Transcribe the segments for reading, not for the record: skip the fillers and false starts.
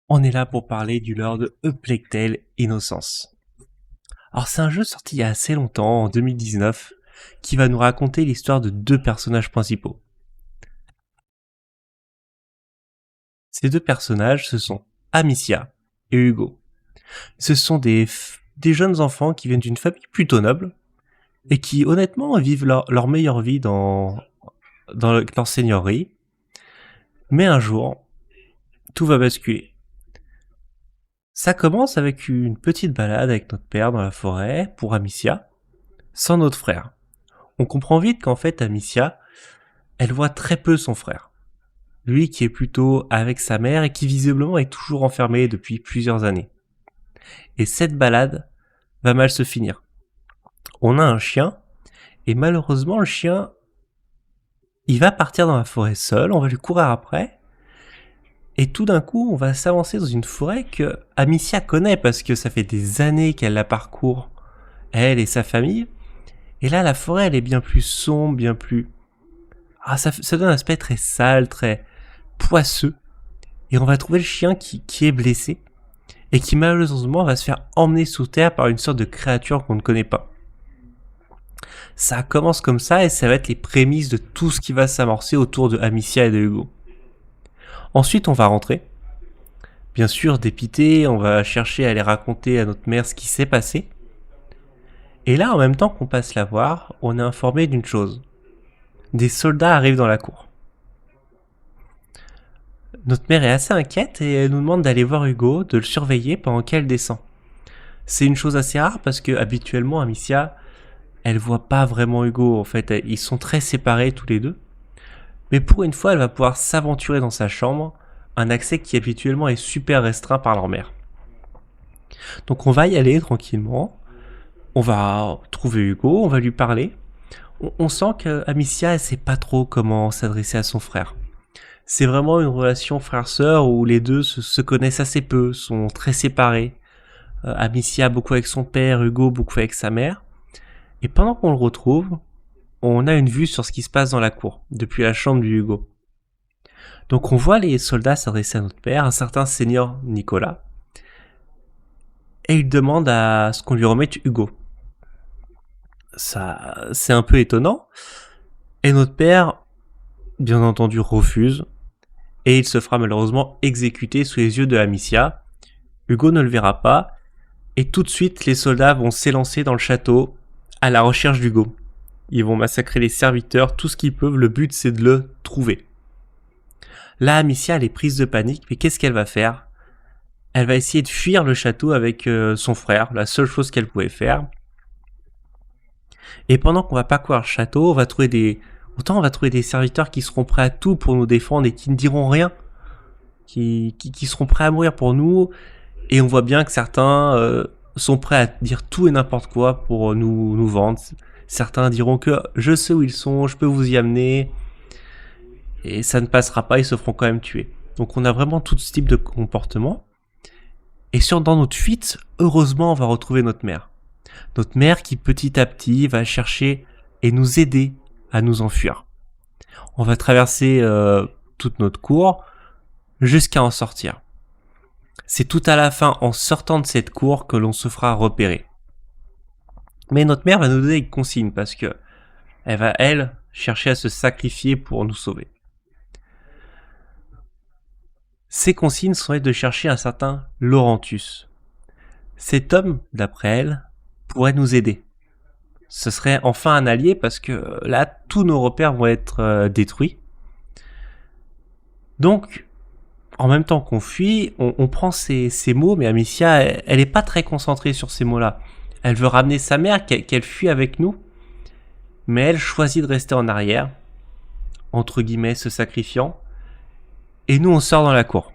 On est là pour parler du lore de A Plague Tale Innocence. Alors c'est un jeu sorti il y a assez longtemps, en 2019, qui va nous raconter l'histoire de deux personnages principaux. Ces deux personnages, ce sont Amicia et Hugo. Ce sont des jeunes enfants qui viennent d'une famille plutôt noble et qui honnêtement vivent leur meilleure vie dans leur seigneurie. Mais un jour, tout va basculer. Ça commence avec une petite balade avec notre père dans la forêt pour Amicia, sans notre frère. On comprend vite qu'en fait Amicia, elle voit très peu son frère. Lui qui est plutôt avec sa mère et qui visiblement est toujours enfermé depuis plusieurs années. Et cette balade va mal se finir. On a un chien, et malheureusement le chien, il va partir dans la forêt seul, on va lui courir après, et tout d'un coup on va s'avancer dans une forêt que Amicia connaît parce que ça fait des années qu'elle la parcourt, elle et sa famille, et là la forêt elle est bien plus sombre, bien plus... Ah, ça donne un aspect très sale, très poisseux, et on va trouver le chien qui est blessé et qui malheureusement va se faire emmener sous terre par une sorte de créature qu'on ne connaît pas. Ça commence comme ça et ça va être les prémices de tout ce qui va s'amorcer autour de Amicia et de Hugo. Ensuite on va rentrer. Bien sûr dépité, on va chercher à aller raconter à notre mère ce qui s'est passé. Et là en même temps qu'on passe la voir, on est informé d'une chose. Des soldats arrivent dans la cour. Notre mère est assez inquiète et elle nous demande d'aller voir Hugo, de le surveiller pendant qu'elle descend. C'est une chose assez rare parce que habituellement Amicia, elle voit pas vraiment Hugo en fait, ils sont très séparés tous les deux. Mais pour une fois, elle va pouvoir s'aventurer dans sa chambre, un accès qui habituellement est super restreint par leur mère. Donc on va y aller tranquillement, on va trouver Hugo, on va lui parler. On sent que Amicia, elle sait pas trop comment s'adresser à son frère. C'est vraiment une relation frère-sœur où les deux se connaissent assez peu, sont très séparés. Amicia beaucoup avec son père, Hugo beaucoup avec sa mère. Et pendant qu'on le retrouve, on a une vue sur ce qui se passe dans la cour, depuis la chambre du Hugo. Donc on voit les soldats s'adresser à notre père, un certain seigneur Nicolas, et il demande à ce qu'on lui remette Hugo. Ça, c'est un peu étonnant, et notre père, bien entendu, refuse, et il se fera malheureusement exécuter sous les yeux de Amicia. Hugo ne le verra pas, et tout de suite les soldats vont s'élancer dans le château à la recherche d'Hugo. Ils vont massacrer les serviteurs, tout ce qu'ils peuvent, le but c'est de le trouver. Là, Amicia, elle est prise de panique, mais qu'est-ce qu'elle va faire? Elle va essayer de fuir le château avec son frère, la seule chose qu'elle pouvait faire. Et pendant qu'on va parcourir le château, autant on va trouver des serviteurs qui seront prêts à tout pour nous défendre et qui ne diront rien, qui seront prêts à mourir pour nous. Et on voit bien que certains sont prêts à dire tout et n'importe quoi pour nous vendre. Certains diront que je sais où ils sont, je peux vous y amener. Et ça ne passera pas, ils se feront quand même tuer. Donc on a vraiment tout ce type de comportement. Et dans notre fuite, heureusement, on va retrouver notre mère. Notre mère qui petit à petit va chercher et nous aider à nous enfuir. On va traverser toute notre cour jusqu'à en sortir. C'est tout à la fin, en sortant de cette cour, que l'on se fera repérer. Mais notre mère va nous donner une consigne parce que elle va, elle, chercher à se sacrifier pour nous sauver. Ces consignes seraient de chercher un certain Laurentus. Cet homme, d'après elle, pourrait nous aider. Ce serait enfin un allié parce que là, tous nos repères vont être détruits. Donc, en même temps qu'on fuit, on prend ces mots, mais Amicia, elle est pas très concentrée sur ces mots-là. Elle veut ramener sa mère, qu'elle fuit avec nous, mais elle choisit de rester en arrière, entre guillemets, se sacrifiant, et nous on sort dans la cour.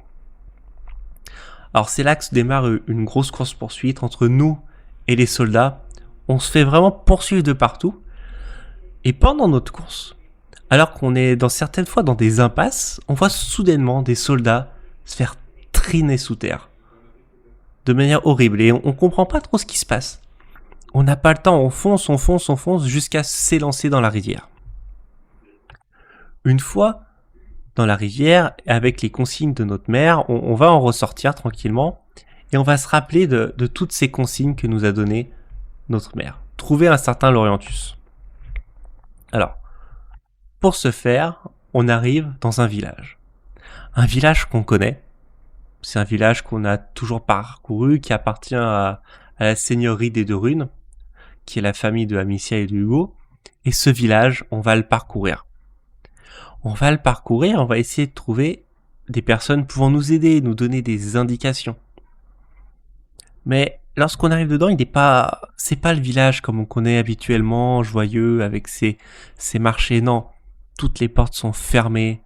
Alors c'est là que se démarre une grosse course-poursuite entre nous et les soldats. On se fait vraiment poursuivre de partout, et pendant notre course, alors qu'on est certaines fois dans des impasses, on voit soudainement des soldats se faire triner sous terre. De manière horrible. Et on comprend pas trop ce qui se passe. On n'a pas le temps, on fonce jusqu'à s'élancer dans la rivière. Une fois dans la rivière, avec les consignes de notre mère, on va en ressortir tranquillement, et on va se rappeler de toutes ces consignes que nous a données notre mère. Trouver un certain Lorientus. Alors, pour ce faire, on arrive dans un village. Un village qu'on connaît. C'est un village qu'on a toujours parcouru, qui appartient à la seigneurie des Deux Runes, qui est la famille de Amicia et de Hugo. Et ce village, on va le parcourir. On va essayer de trouver des personnes pouvant nous aider, nous donner des indications. Mais lorsqu'on arrive dedans, c'est pas le village comme on connaît habituellement, joyeux, avec ses marchés. Non, toutes les portes sont fermées.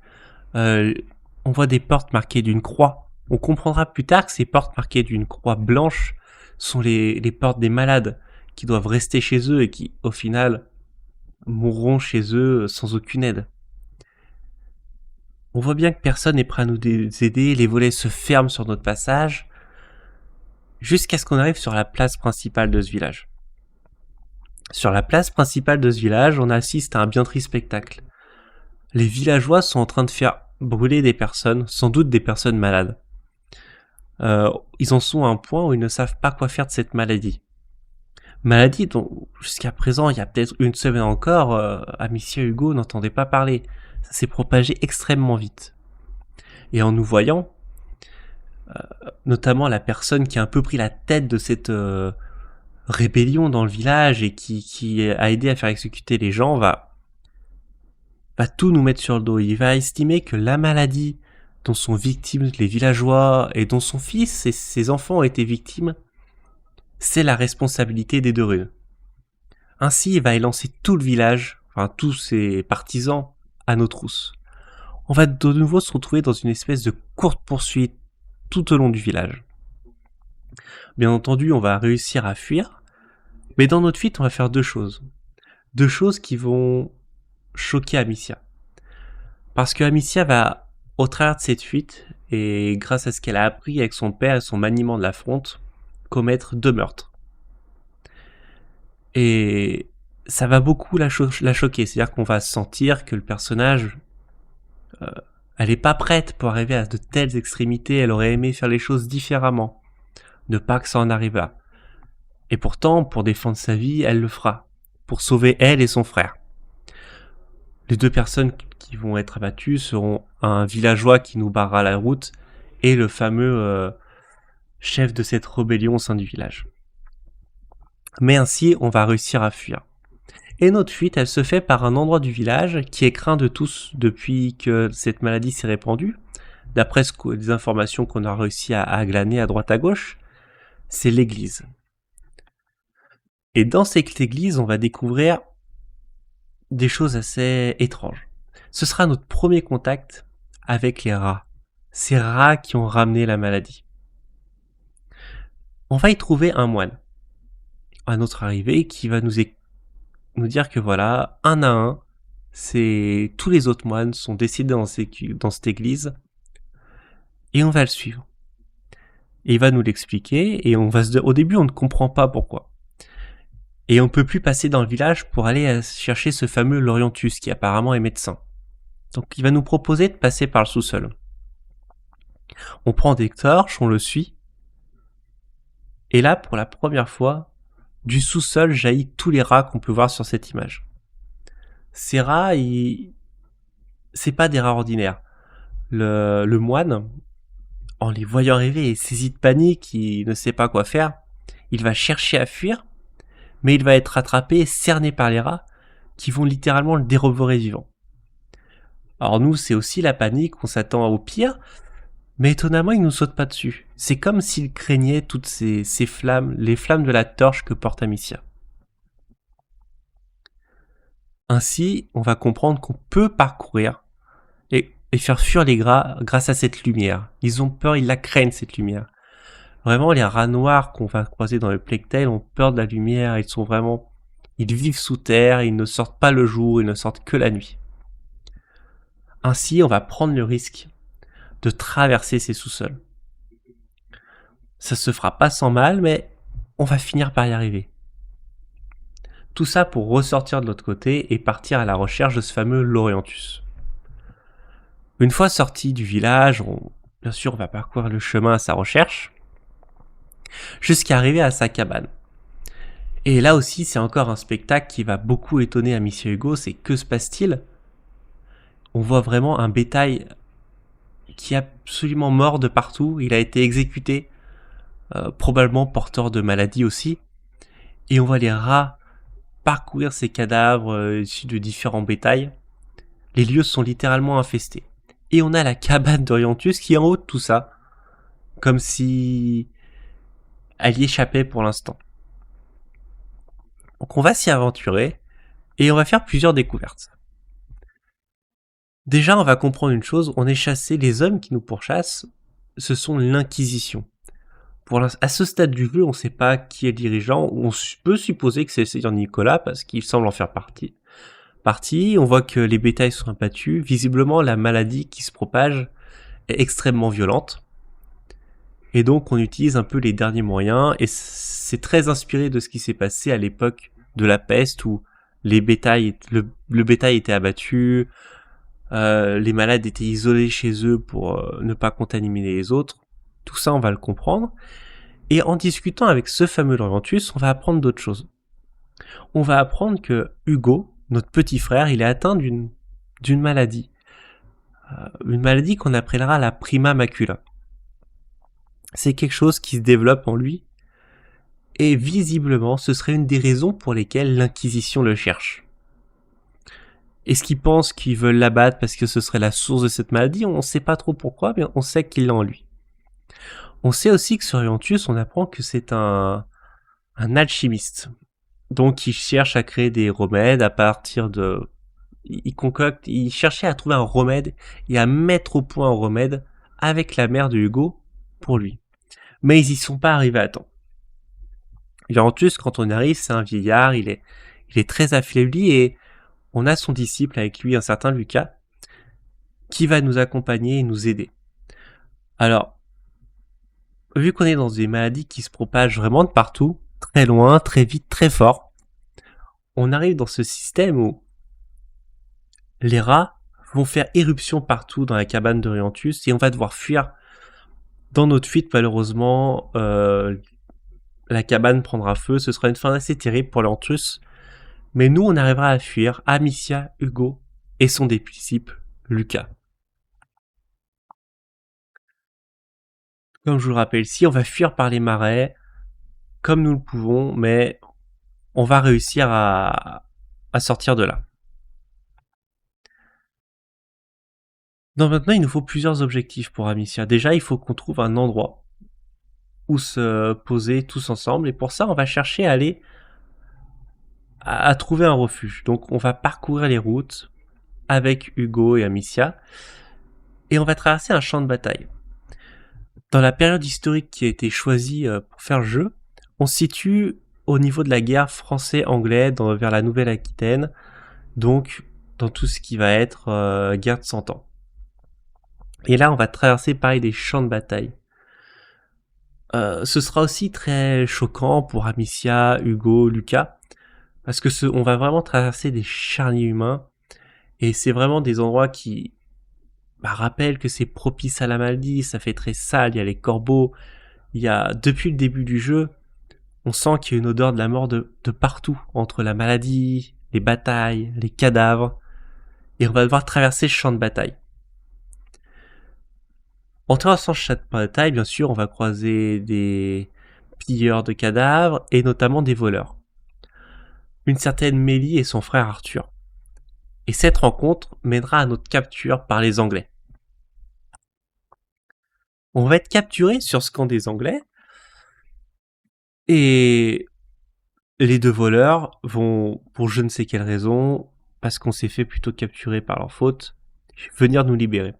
On voit des portes marquées d'une croix. On comprendra plus tard que ces portes marquées d'une croix blanche sont les portes des malades qui doivent rester chez eux et qui, au final, mourront chez eux sans aucune aide. On voit bien que personne n'est prêt à nous aider, les volets se ferment sur notre passage, jusqu'à ce qu'on arrive sur la place principale de ce village. Sur la place principale de ce village, on assiste à un bien triste spectacle. Les villageois sont en train de faire brûler des personnes, sans doute des personnes malades. Ils en sont à un point où ils ne savent pas quoi faire de cette maladie. Maladie dont, jusqu'à présent, il y a peut-être une semaine encore, Amicia et Hugo n'entendaient pas parler. Ça s'est propagé extrêmement vite. Et en nous voyant, notamment la personne qui a un peu pris la tête de cette rébellion dans le village et qui a aidé à faire exécuter les gens, va tout nous mettre sur le dos. Il va estimer que la maladie dont sont victimes les villageois et dont son fils et ses enfants ont été victimes, c'est la responsabilité des Deux Runes. Ainsi, il va élancer tout le village, enfin tous ses partisans, à nos trousses. On va de nouveau se retrouver dans une espèce de courte poursuite tout au long du village. Bien entendu, on va réussir à fuir, mais dans notre fuite, on va faire deux choses. Deux choses qui vont choquer Amicia. Parce que Amicia va, au travers de cette fuite, et grâce à ce qu'elle a appris avec son père et son maniement de la fronte, commettre 2 meurtres. Et ça va beaucoup la choquer, c'est-à-dire qu'on va sentir que le personnage, elle est pas prête pour arriver à de telles extrémités, elle aurait aimé faire les choses différemment, ne pas que ça en arrive là. Et pourtant, pour défendre sa vie, elle le fera, pour sauver elle et son frère. Les 2 personnes qui vont être abattues seront un villageois qui nous barrera la route et le fameux chef de cette rébellion au sein du village. Mais ainsi, on va réussir à fuir. Et notre fuite, elle se fait par un endroit du village qui est craint de tous depuis que cette maladie s'est répandue. D'après les informations qu'on a réussi à glaner à droite à gauche, c'est l'église. Et dans cette église, on va découvrir des choses assez étranges. Ce sera notre premier contact avec les rats. Ces rats qui ont ramené la maladie. On va y trouver un moine, à notre arrivée, qui va nous dire que voilà, un à un, tous les autres moines sont décédés dans cette église, et on va le suivre. Et il va nous l'expliquer, et au début, on ne comprend pas pourquoi. Et on peut plus passer dans le village pour aller chercher ce fameux Lorientus, qui apparemment est médecin. Donc il va nous proposer de passer par le sous-sol. On prend des torches, on le suit, et là, pour la première fois, du sous-sol jaillit tous les rats qu'on peut voir sur cette image. Ces rats, c'est pas des rats ordinaires. Le moine, en les voyant arriver, est saisi de panique, il ne sait pas quoi faire. Il va chercher à fuir, mais il va être rattrapé et cerné par les rats, qui vont littéralement le dévorer vivant. Alors nous, c'est aussi la panique, on s'attend au pire, mais étonnamment, il nous saute pas dessus. C'est comme s'il craignait toutes ces flammes, les flammes de la torche que porte Amicia. Ainsi, on va comprendre qu'on peut parcourir et faire fuir les rats grâce à cette lumière. Ils ont peur, ils la craignent cette lumière. Vraiment, les rats noirs qu'on va croiser dans le Plague Tale ont peur de la lumière, ils vivent sous terre, ils ne sortent pas le jour, ils ne sortent que la nuit. Ainsi, on va prendre le risque de traverser ces sous-sols. Ça se fera pas sans mal, mais on va finir par y arriver. Tout ça pour ressortir de l'autre côté et partir à la recherche de ce fameux Lorientus. Une fois sorti du village, bien sûr, on va parcourir le chemin à sa recherche, jusqu'à arriver à sa cabane. Et là aussi, c'est encore un spectacle qui va beaucoup étonner Amicia Hugo, c'est que se passe-t-il? On voit vraiment un bétail qui est absolument mort de partout, il a été exécuté, probablement porteur de maladie aussi, et on voit les rats parcourir ces cadavres issus de différents bétails. Les lieux sont littéralement infestés. Et on a la cabane d'Orientus qui est en haut de tout ça, comme si elle y échappait pour l'instant. Donc on va s'y aventurer, et on va faire plusieurs découvertes. Déjà, on va comprendre une chose, on est chassé, les hommes qui nous pourchassent, ce sont l'Inquisition. À ce stade du jeu, on ne sait pas qui est le dirigeant, on peut supposer que c'est le Seigneur Nicolas, parce qu'il semble en faire partie. On voit que les bétails sont abattus, visiblement la maladie qui se propage est extrêmement violente, et donc on utilise un peu les derniers moyens, et c'est très inspiré de ce qui s'est passé à l'époque de la peste, où le bétail était abattu, les malades étaient isolés chez eux pour ne pas contaminer les autres. Tout ça, on va le comprendre. Et en discutant avec ce fameux Laurentius, on va apprendre d'autres choses. On va apprendre que Hugo, notre petit frère, il est atteint d'une maladie. Une maladie qu'on appellera la prima macula. C'est quelque chose qui se développe en lui, et visiblement, ce serait une des raisons pour lesquelles l'Inquisition le cherche. Est-ce qu'ils pensent qu'ils veulent l'abattre parce que ce serait la source de cette maladie? On ne sait pas trop pourquoi, mais on sait qu'il l'a en lui. On sait aussi que sur Orientus, on apprend que c'est un alchimiste. Donc il cherche à créer des remèdes à partir de... il cherchait à trouver un remède et à mettre au point un remède avec la mère de Hugo pour lui. Mais ils y sont pas arrivés à temps. Orientus, quand on arrive, c'est un vieillard, il est très affaibli, et on a son disciple avec lui, un certain Lucas, qui va nous accompagner et nous aider. Alors, vu qu'on est dans des maladies qui se propagent vraiment de partout, très loin, très vite, très fort, on arrive dans ce système où les rats vont faire éruption partout dans la cabane d'Orientus, et on va devoir fuir. Dans notre fuite, malheureusement, la cabane prendra feu, ce sera une fin assez terrible pour Orientus, mais nous, on arrivera à fuir, Amicia, Hugo et son disciple, Lucas. Comme je vous le rappelle ici, on va fuir par les marais, comme nous le pouvons, mais on va réussir à sortir de là. Donc maintenant, il nous faut plusieurs objectifs pour Amicia. Déjà, il faut qu'on trouve un endroit où se poser tous ensemble, et pour ça, on va chercher à aller à trouver un refuge. Donc on va parcourir les routes avec Hugo et Amicia, et on va traverser un champ de bataille. Dans la période historique qui a été choisie pour faire le jeu, on se situe au niveau de la guerre français-anglais vers la Nouvelle-Aquitaine, donc dans tout ce qui va être guerre de 100 ans. Et là, on va traverser pareil des champs de bataille. Ce sera aussi très choquant pour Amicia, Hugo, Lucas, parce que on va vraiment traverser des charniers humains, et c'est vraiment des endroits qui rappellent que c'est propice à la maladie, ça fait très sale, il y a les corbeaux, depuis le début du jeu, on sent qu'il y a une odeur de la mort de partout, entre la maladie, les batailles, les cadavres, et on va devoir traverser ce champ de bataille. En traversant ce champ de bataille, bien sûr, on va croiser des pilleurs de cadavres, et notamment des voleurs. Une certaine Mélie et son frère Arthur. Et cette rencontre mènera à notre capture par les Anglais. On va être capturé sur ce camp des Anglais, et les deux voleurs vont, pour je ne sais quelle raison, parce qu'on s'est fait plutôt capturer par leur faute, venir nous libérer.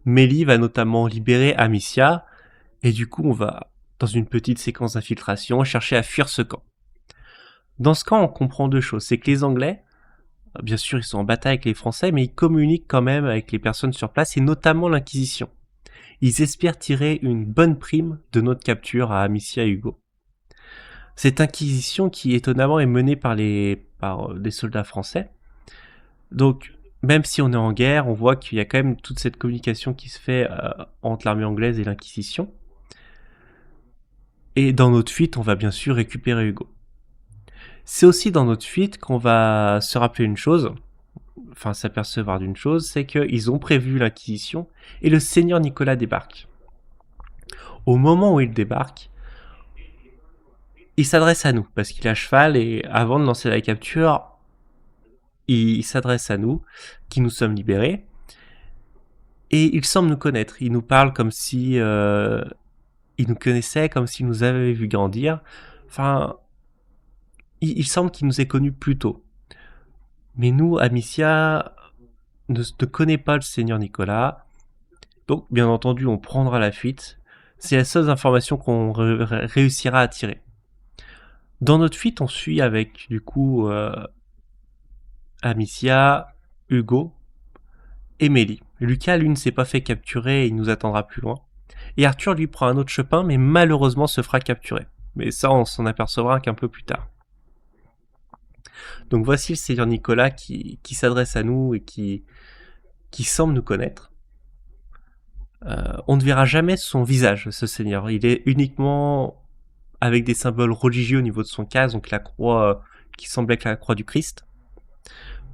Mélie va notamment libérer Amicia, et du coup on va, dans une petite séquence d'infiltration, chercher à fuir ce camp. Dans ce camp, on comprend deux choses. C'est que les Anglais, bien sûr, ils sont en bataille avec les Français, mais ils communiquent quand même avec les personnes sur place, et notamment l'Inquisition. Ils espèrent tirer une bonne prime de notre capture à Amicia et Hugo. Cette Inquisition qui, étonnamment, est menée par des soldats français. Donc, même si on est en guerre, on voit qu'il y a quand même toute cette communication qui se fait entre l'armée anglaise et l'Inquisition. Et dans notre fuite, on va bien sûr récupérer Hugo. C'est aussi dans notre fuite qu'on va se rappeler une chose, enfin s'apercevoir d'une chose, c'est qu'ils ont prévu l'Inquisition et le seigneur Nicolas débarque. Au moment où il débarque, il s'adresse à nous parce qu'il est à cheval et avant de lancer la capture, il s'adresse à nous, qui nous sommes libérés, et il semble nous connaître. Il nous parle comme si il nous connaissait, comme s'il nous avait vu grandir. Enfin, il semble qu'il nous ait connus plus tôt. Mais nous, Amicia ne connaît pas le seigneur Nicolas, donc bien entendu, on prendra la fuite. C'est la seule information qu'on réussira à tirer. Dans notre fuite, on suit avec du coup Amicia, Hugo et Mélie. Lucas, lui, ne s'est pas fait capturer et il nous attendra plus loin. Et Arthur, lui, prend un autre chemin, mais malheureusement se fera capturer. Mais ça, on s'en apercevra qu'un peu plus tard. Donc voici le seigneur Nicolas qui s'adresse à nous et qui semble nous connaître. On ne verra jamais son visage, ce seigneur. Il est uniquement avec des symboles religieux au niveau de son casque, donc la croix qui semble être la croix du Christ,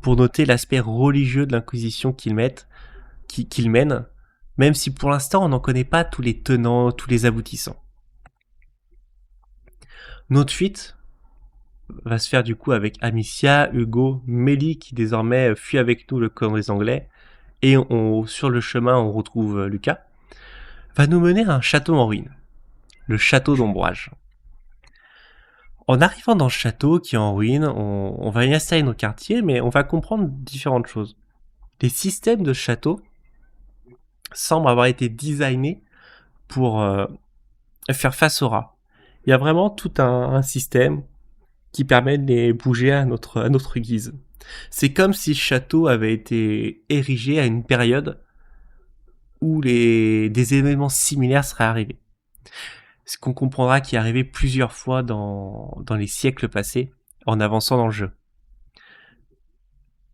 pour noter l'aspect religieux de l'inquisition qu'il mène, même si pour l'instant on n'en connaît pas tous les tenants, tous les aboutissants. Notre fuite va se faire du coup avec Amicia, Hugo, Mélie qui désormais fuit avec nous le camp des Anglais, et sur le chemin on retrouve Lucas, va nous mener à un château en ruine, le château d'Ombrage. En arrivant dans le château qui est en ruine, on va y installer nos quartiers, mais on va comprendre différentes choses. Les systèmes de château semblent avoir été designés pour faire face aux rats. Il y a vraiment tout un système qui permet de les bouger à notre guise. C'est comme si le château avait été érigé à une période où des événements similaires seraient arrivés. Ce qu'on comprendra qui est arrivé plusieurs fois dans les siècles passés en avançant dans le jeu.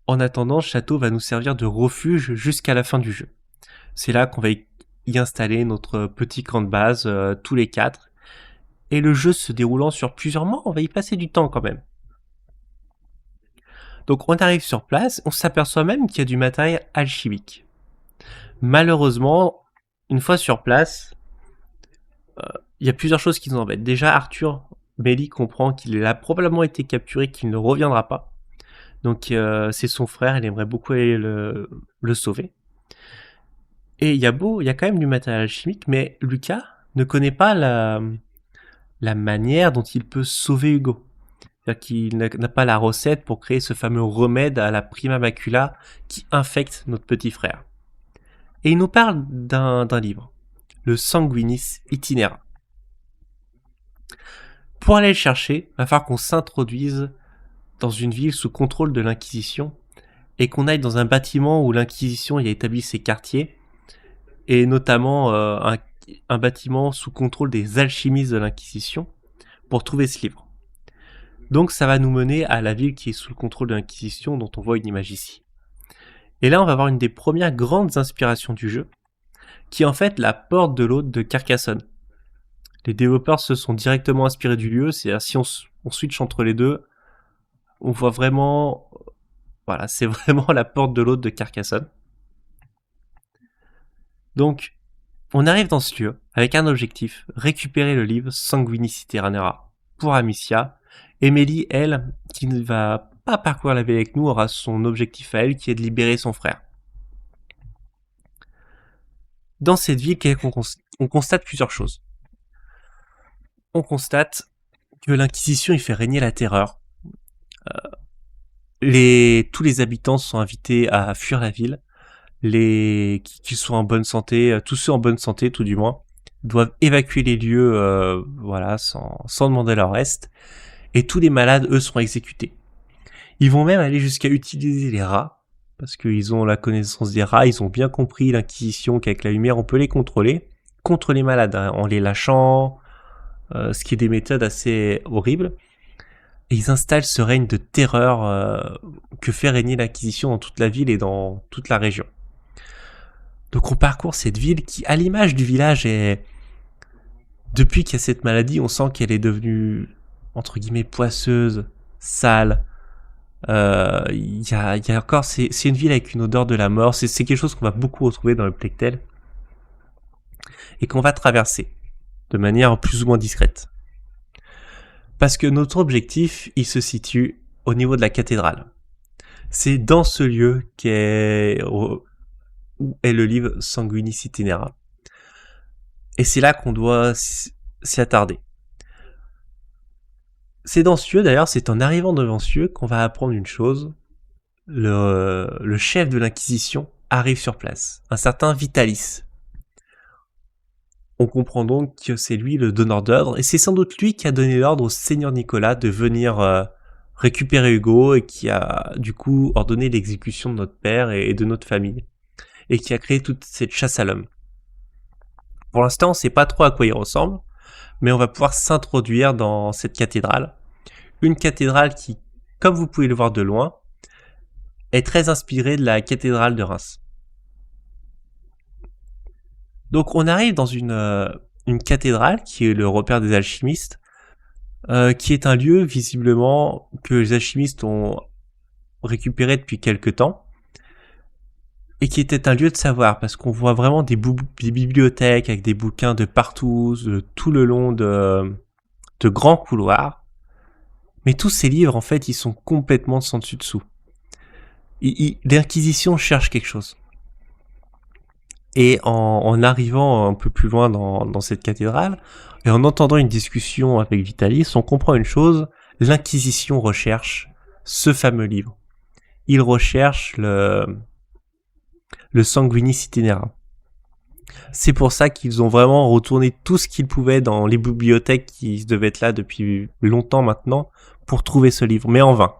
En attendant, le château va nous servir de refuge jusqu'à la fin du jeu. C'est là qu'on va y installer notre petit camp de base, tous les 4. Et le jeu se déroulant sur plusieurs mois, on va y passer du temps quand même. Donc on arrive sur place, on s'aperçoit même qu'il y a du matériel alchimique. Malheureusement, une fois sur place, il y a plusieurs choses qui nous embêtent. Déjà, Arthur Mélie comprend qu'il a probablement été capturé, qu'il ne reviendra pas. Donc c'est son frère, il aimerait beaucoup aller le sauver. Et il y a quand même du matériel alchimique, mais Lucas ne connaît pas la manière dont il peut sauver Hugo. C'est-à-dire qu'il n'a pas la recette pour créer ce fameux remède à la prima macula qui infecte notre petit frère. Et il nous parle d'un livre, le Sanguinis Itinera. Pour aller le chercher, il va falloir qu'on s'introduise dans une ville sous contrôle de l'Inquisition et qu'on aille dans un bâtiment où l'Inquisition y a établi ses quartiers, et notamment un bâtiment sous contrôle des alchimistes de l'Inquisition pour trouver ce livre. Donc ça va nous mener à la ville qui est sous le contrôle de l'Inquisition, dont on voit une image ici. Et là on va avoir une des premières grandes inspirations du jeu, qui est en fait la porte de l'Aude de Carcassonne. Les développeurs se sont directement inspirés du lieu, c'est-à-dire si on switch entre les deux, on voit vraiment, voilà, c'est vraiment la porte de l'Aude de Carcassonne. Donc, on arrive dans ce lieu avec un objectif, récupérer le livre Sanguinis Itinerara pour Amicia. Et Mélie, elle, qui ne va pas parcourir la ville avec nous, aura son objectif à elle qui est de libérer son frère. Dans cette ville, on constate plusieurs choses. On constate que l'Inquisition y fait régner la terreur. Tous les habitants sont invités à fuir la ville. Qui sont en bonne santé, tous ceux en bonne santé tout du moins, doivent évacuer les lieux voilà, sans demander leur reste. Et tous les malades, eux, seront exécutés. Ils vont même aller jusqu'à utiliser les rats, parce qu'ils ont la connaissance des rats, ils ont bien compris l'Inquisition qu'avec la lumière, on peut les contrôler, contre les malades, hein, en les lâchant, ce qui est des méthodes assez horribles. Et ils installent ce règne de terreur que fait régner l'Inquisition dans toute la ville et dans toute la région. Donc on parcourt cette ville qui, à l'image du village, est... Depuis qu'il y a cette maladie, on sent qu'elle est devenue, entre guillemets, poisseuse, sale. Il y a encore... C'est une ville avec une odeur de la mort. C'est quelque chose qu'on va beaucoup retrouver dans le Plectel. Et qu'on va traverser de manière plus ou moins discrète. Parce que notre objectif, il se situe au niveau de la cathédrale. C'est dans ce lieu où est le livre Sanguinis Itinera. Et c'est là qu'on doit s'y attarder. C'est dans ce lieu, d'ailleurs, c'est en arrivant devant ce lieu qu'on va apprendre une chose. Le chef de l'Inquisition arrive sur place, un certain Vitalis. On comprend donc que c'est lui le donneur d'ordre, et c'est sans doute lui qui a donné l'ordre au seigneur Nicolas de venir récupérer Hugo, et qui a du coup ordonné l'exécution de notre père et de notre famille, et qui a créé toute cette chasse à l'homme. Pour l'instant, on ne sait pas trop à quoi il ressemble, mais on va pouvoir s'introduire dans cette cathédrale. Une cathédrale qui, comme vous pouvez le voir de loin, est très inspirée de la cathédrale de Reims. Donc on arrive dans une cathédrale qui est le repère des alchimistes, qui est un lieu visiblement que les alchimistes ont récupéré depuis quelque temps, et qui était un lieu de savoir, parce qu'on voit vraiment des bibliothèques avec des bouquins de partout, de tout le long de grands couloirs. Mais tous ces livres, en fait, ils sont complètement sans dessus dessous. L'Inquisition cherche quelque chose. Et en arrivant un peu plus loin dans cette cathédrale, et en entendant une discussion avec Vitalis, on comprend une chose, l'Inquisition recherche ce fameux livre. Il recherche le Sanguinis Itinera. C'est pour ça qu'ils ont vraiment retourné tout ce qu'ils pouvaient dans les bibliothèques qui devaient être là depuis longtemps maintenant pour trouver ce livre, mais en vain.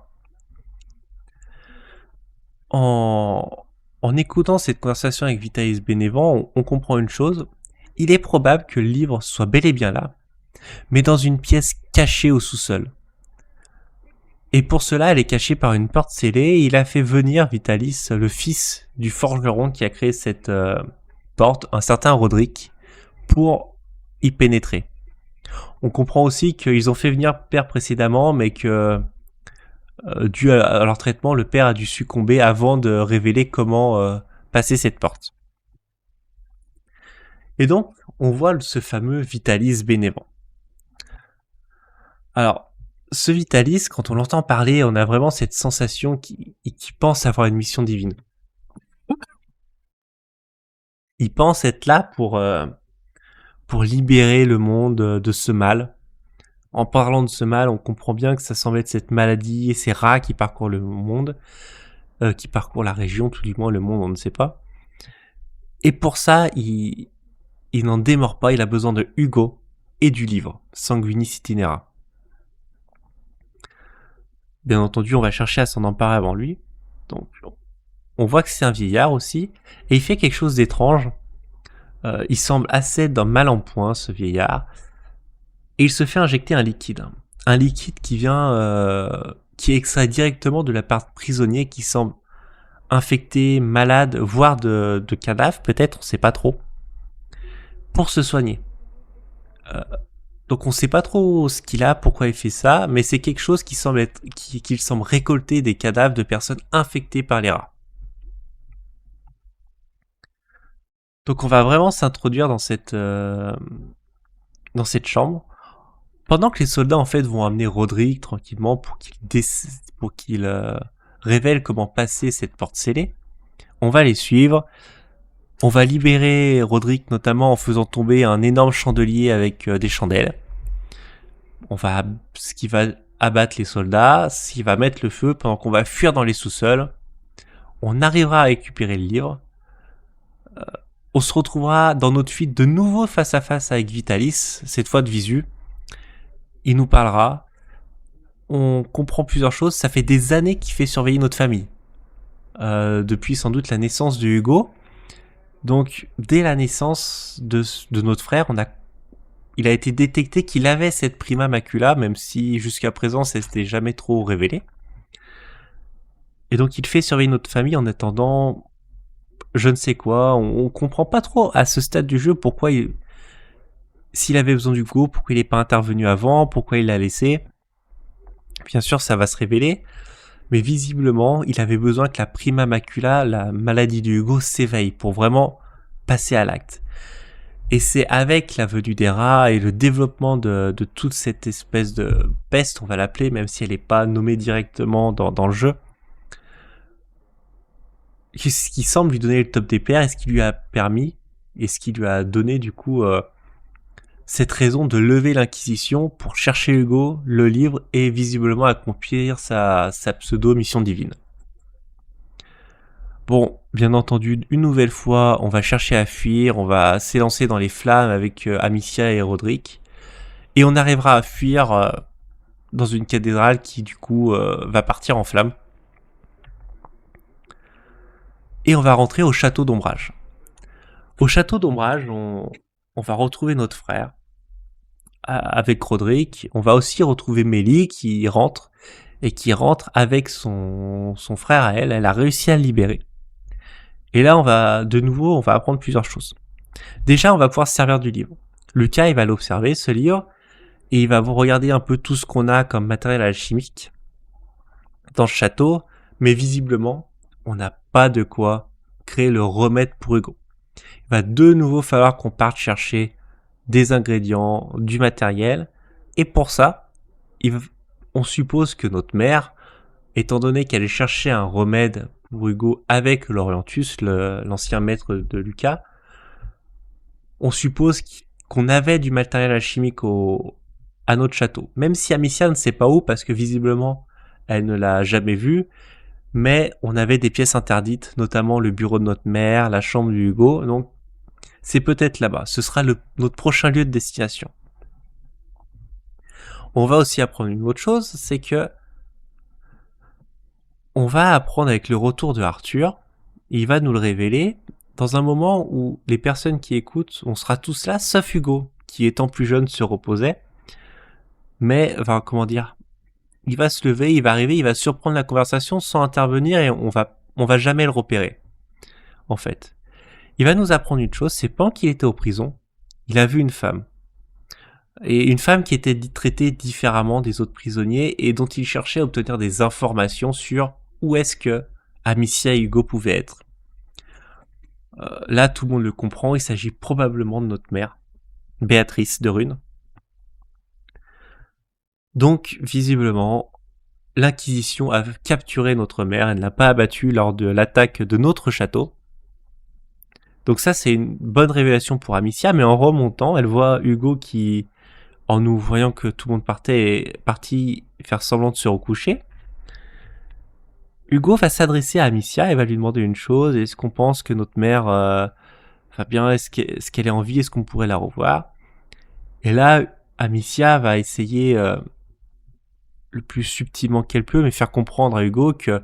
En écoutant cette conversation avec Vitalis Bénévent, on comprend une chose. Il est probable que le livre soit bel et bien là, mais dans une pièce cachée au sous-sol. Et pour cela, elle est cachée par une porte scellée, et il a fait venir Vitalis, le fils du forgeron qui a créé cette porte, un certain Roderick, pour y pénétrer. On comprend aussi qu'ils ont fait venir père précédemment, mais que dû à leur traitement, le père a dû succomber avant de révéler comment passer cette porte. Et donc, on voit ce fameux Vitalis Bénévent. Alors, ce Vitalis, quand on l'entend parler, on a vraiment cette sensation qu'il pense avoir une mission divine. Il pense être là pour libérer le monde de ce mal. En parlant de ce mal, on comprend bien que ça semble être cette maladie et ces rats qui parcourent le monde, qui parcourent la région, tout du moins le monde, on ne sait pas. Et pour ça, il n'en démord pas, il a besoin de Hugo et du livre, Sanguinis Itinera. Bien entendu, on va chercher à s'en emparer avant lui. Donc, on voit que c'est un vieillard aussi, et il fait quelque chose d'étrange. Il semble assez d'un mal en point, ce vieillard, et il se fait injecter un liquide qui vient, qui est extrait directement de la part de prisonnier qui semble infecté, malade, voire de cadavre, peut-être, on sait pas trop, pour se soigner. Donc on sait pas trop ce qu'il a, pourquoi il fait ça, mais c'est quelque chose qui semble être, qu'il semble récolter des cadavres de personnes infectées par les rats. Donc on va vraiment s'introduire dans cette chambre, pendant que les soldats en fait vont amener Roderick tranquillement pour qu'il révèle comment passer cette porte scellée. On va les suivre. On va libérer Roderick notamment en faisant tomber un énorme chandelier avec des chandelles. Ce qui va abattre les soldats, ce qui va mettre le feu pendant qu'on va fuir dans les sous-sols. On arrivera à récupérer le livre. On se retrouvera dans notre fuite de nouveau face à face avec Vitalis, cette fois de visu. Il nous parlera. On comprend plusieurs choses. Ça fait des années qu'il fait surveiller notre famille. Depuis sans doute la naissance de Hugo. Donc, dès la naissance de notre frère, il a été détecté qu'il avait cette prima macula, même si jusqu'à présent ça s'était jamais trop révélé. Et donc il fait surveiller notre famille en attendant je ne sais quoi. On comprend pas trop à ce stade du jeu pourquoi s'il avait besoin du Hugo, pourquoi il n'est pas intervenu avant, pourquoi il l'a laissé. Bien sûr, ça va se révéler, mais visiblement, il avait besoin que la prima macula, la maladie du Hugo, s'éveille pour vraiment passer à l'acte. Et c'est avec la venue des rats et le développement de toute cette espèce de peste, on va l'appeler, même si elle n'est pas nommée directement dans le jeu, ce qui semble lui donner le top des pairs et ce qui lui a permis, et ce qui lui a donné du coup cette raison de lever l'Inquisition pour chercher Hugo, le livre et visiblement accomplir sa pseudo-mission divine. Bon, bien entendu, une nouvelle fois, on va chercher à fuir, on va s'élancer dans les flammes avec Amicia et Roderick, et on arrivera à fuir dans une cathédrale qui du coup va partir en flammes. Et on va rentrer au château d'Ombrage. Au château d'Ombrage, on va retrouver notre frère avec Roderick. On va aussi retrouver Mélie qui rentre et qui rentre avec son frère à elle. Elle a réussi à le libérer. Et là, on va apprendre plusieurs choses. Déjà, on va pouvoir se servir du livre. Lucas, il va l'observer, ce livre, et il va regarder un peu tout ce qu'on a comme matériel alchimique dans ce château, mais visiblement, on n'a pas de quoi créer le remède pour Hugo. Il va de nouveau falloir qu'on parte chercher des ingrédients, du matériel, et pour ça, on suppose que notre mère, étant donné qu'elle cherchait un remède pour Hugo avec Lorientus, l'ancien maître de Lucas, on suppose qu'on avait du matériel alchimique à notre château. Même si Amicia ne sait pas où, parce que visiblement, elle ne l'a jamais vu, mais on avait des pièces interdites, notamment le bureau de notre mère, la chambre du Hugo, donc c'est peut-être là-bas. Ce sera notre prochain lieu de destination. On va aussi apprendre une autre chose, c'est que on va apprendre avec le retour de Arthur, il va nous le révéler, dans un moment où les personnes qui écoutent, on sera tous là, sauf Hugo, qui étant plus jeune se reposait, mais, enfin, comment dire, il va se lever, il va arriver, il va surprendre la conversation sans intervenir et on va jamais le repérer, en fait. Il va nous apprendre une chose, c'est pendant qu'il était en prison, il a vu une femme. Et une femme qui était traitée différemment des autres prisonniers et dont il cherchait à obtenir des informations sur où est-ce que Amicia et Hugo pouvaient être. Là, tout le monde le comprend, il s'agit probablement de notre mère, Béatrice de Rune. Donc, visiblement, l'Inquisition a capturé notre mère, elle ne l'a pas abattue lors de l'attaque de notre château. Donc ça, c'est une bonne révélation pour Amicia, mais en remontant, elle voit Hugo qui, en nous voyant que tout le monde partait, est parti faire semblant de se recoucher. Hugo va s'adresser à Amicia et va lui demander une chose, est-ce qu'on pense que notre mère va bien, est-ce qu'elle est en vie, est-ce qu'on pourrait la revoir? Et là, Amicia va essayer le plus subtilement qu'elle peut, mais faire comprendre à Hugo que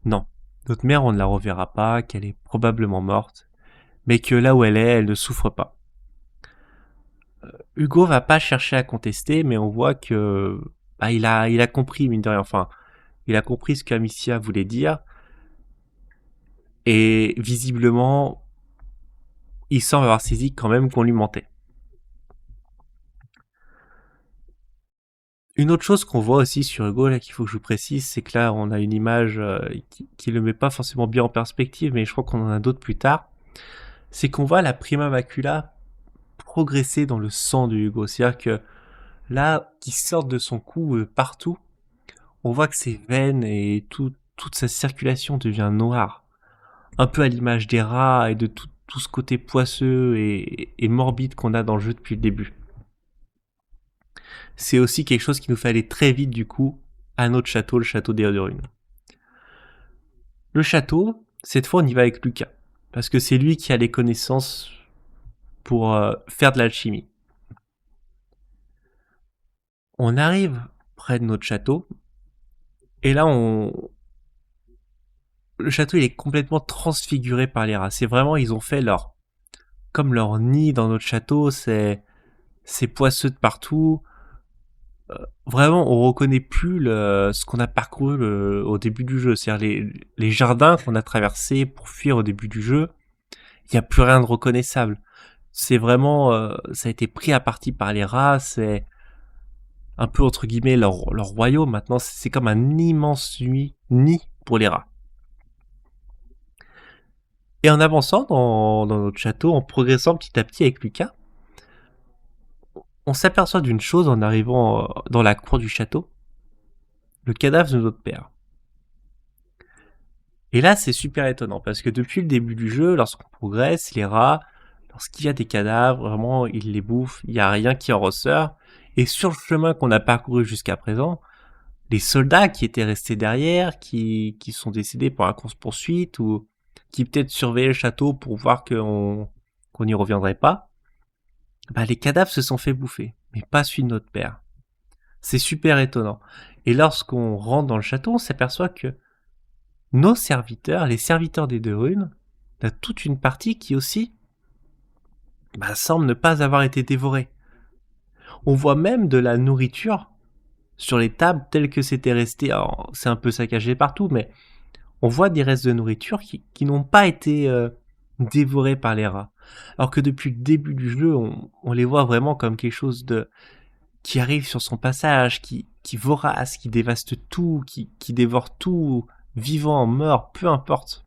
non, notre mère, on ne la reverra pas, qu'elle est probablement morte, mais que là où elle est, elle ne souffre pas. Hugo va pas chercher à contester, mais on voit que il a compris, mine de rien, enfin, il a compris ce qu'Amicia voulait dire, et visiblement, il semble avoir saisi quand même qu'on lui mentait. Une autre chose qu'on voit aussi sur Hugo, là, qu'il faut que je vous précise, c'est que là, on a une image qui le met pas forcément bien en perspective, mais je crois qu'on en a d'autres plus tard. C'est qu'on voit la prima macula progresser dans le sang de Hugo. C'est-à-dire que là, qui sort de son cou partout, on voit que ses veines et toute sa circulation devient noire. Un peu à l'image des rats et de tout ce côté poisseux et morbide qu'on a dans le jeu depuis le début. C'est aussi quelque chose qui nous fait aller très vite du coup à notre château, le château des Runes. Le château, cette fois on y va avec Lucas, parce que c'est lui qui a les connaissances pour faire de l'alchimie. On arrive près de notre château, et là le château il est complètement transfiguré par les rats. C'est vraiment, ils ont fait comme leur nid dans notre château, c'est c'est poisseux de partout. Vraiment, on reconnaît plus ce qu'on a parcouru au début du jeu. C'est-à-dire les jardins qu'on a traversés pour fuir au début du jeu, il n'y a plus rien de reconnaissable. C'est vraiment, ça a été pris à partie par les rats, c'est un peu entre guillemets leur royaume maintenant, c'est comme un immense nid pour les rats. Et en avançant dans notre château, en progressant petit à petit avec Lucas, on s'aperçoit d'une chose en arrivant dans la cour du château, le cadavre de notre père. Et là, c'est super étonnant parce que depuis le début du jeu, lorsqu'on progresse, les rats, lorsqu'il y a des cadavres, vraiment, ils les bouffent, il n'y a rien qui en ressort. Et sur le chemin qu'on a parcouru jusqu'à présent, les soldats qui étaient restés derrière, qui sont décédés par la course-poursuite ou qui peut-être surveillaient le château pour voir qu'on n'y reviendrait pas, bah, les cadavres se sont fait bouffer, mais pas celui de notre père. C'est super étonnant. Et lorsqu'on rentre dans le château, on s'aperçoit que nos serviteurs, les serviteurs des deux runes, il y a toute une partie qui aussi semble ne pas avoir été dévorée. On voit même de la nourriture sur les tables telles que c'était resté. Alors, c'est un peu saccagé partout, mais on voit des restes de nourriture qui n'ont pas été dévorés par les rats. Alors que depuis le début du jeu, on les voit vraiment comme quelque chose de qui arrive sur son passage, qui vorace, qui dévaste tout, qui dévore tout, vivant, mort, peu importe.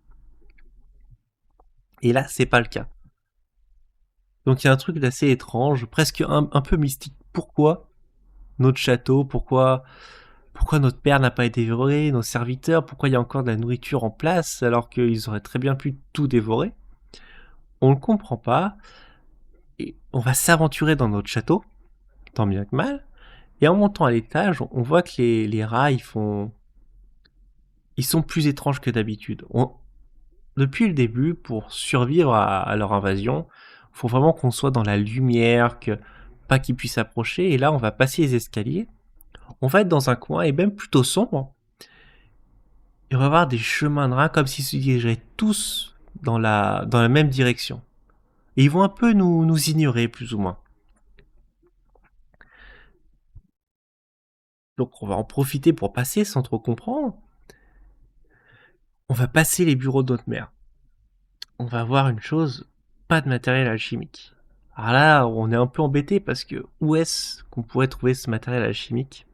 Et là, c'est pas le cas. Donc il y a un truc d'assez étrange, presque un peu mystique. Pourquoi notre château, pourquoi notre père n'a pas été dévoré, nos serviteurs, pourquoi il y a encore de la nourriture en place alors qu'ils auraient très bien pu tout dévorer? On ne comprend pas, et on va s'aventurer dans notre château, tant bien que mal, et en montant à l'étage, on voit que les rats, ils sont plus étranges que d'habitude. Depuis le début, pour survivre à leur invasion, il faut vraiment qu'on soit dans la lumière, pas qu'ils puissent approcher, et là on va passer les escaliers, on va être dans un coin, et même plutôt sombre, et on va avoir des chemins de rats comme s'ils se dirigeraient tous dans la même direction. Et ils vont un peu nous ignorer, plus ou moins. Donc on va en profiter pour passer sans trop comprendre. On va passer les bureaux de notre mère. On va voir une chose, pas de matériel alchimique. Alors là, on est un peu embêté parce que où est-ce qu'on pourrait trouver ce matériel alchimique?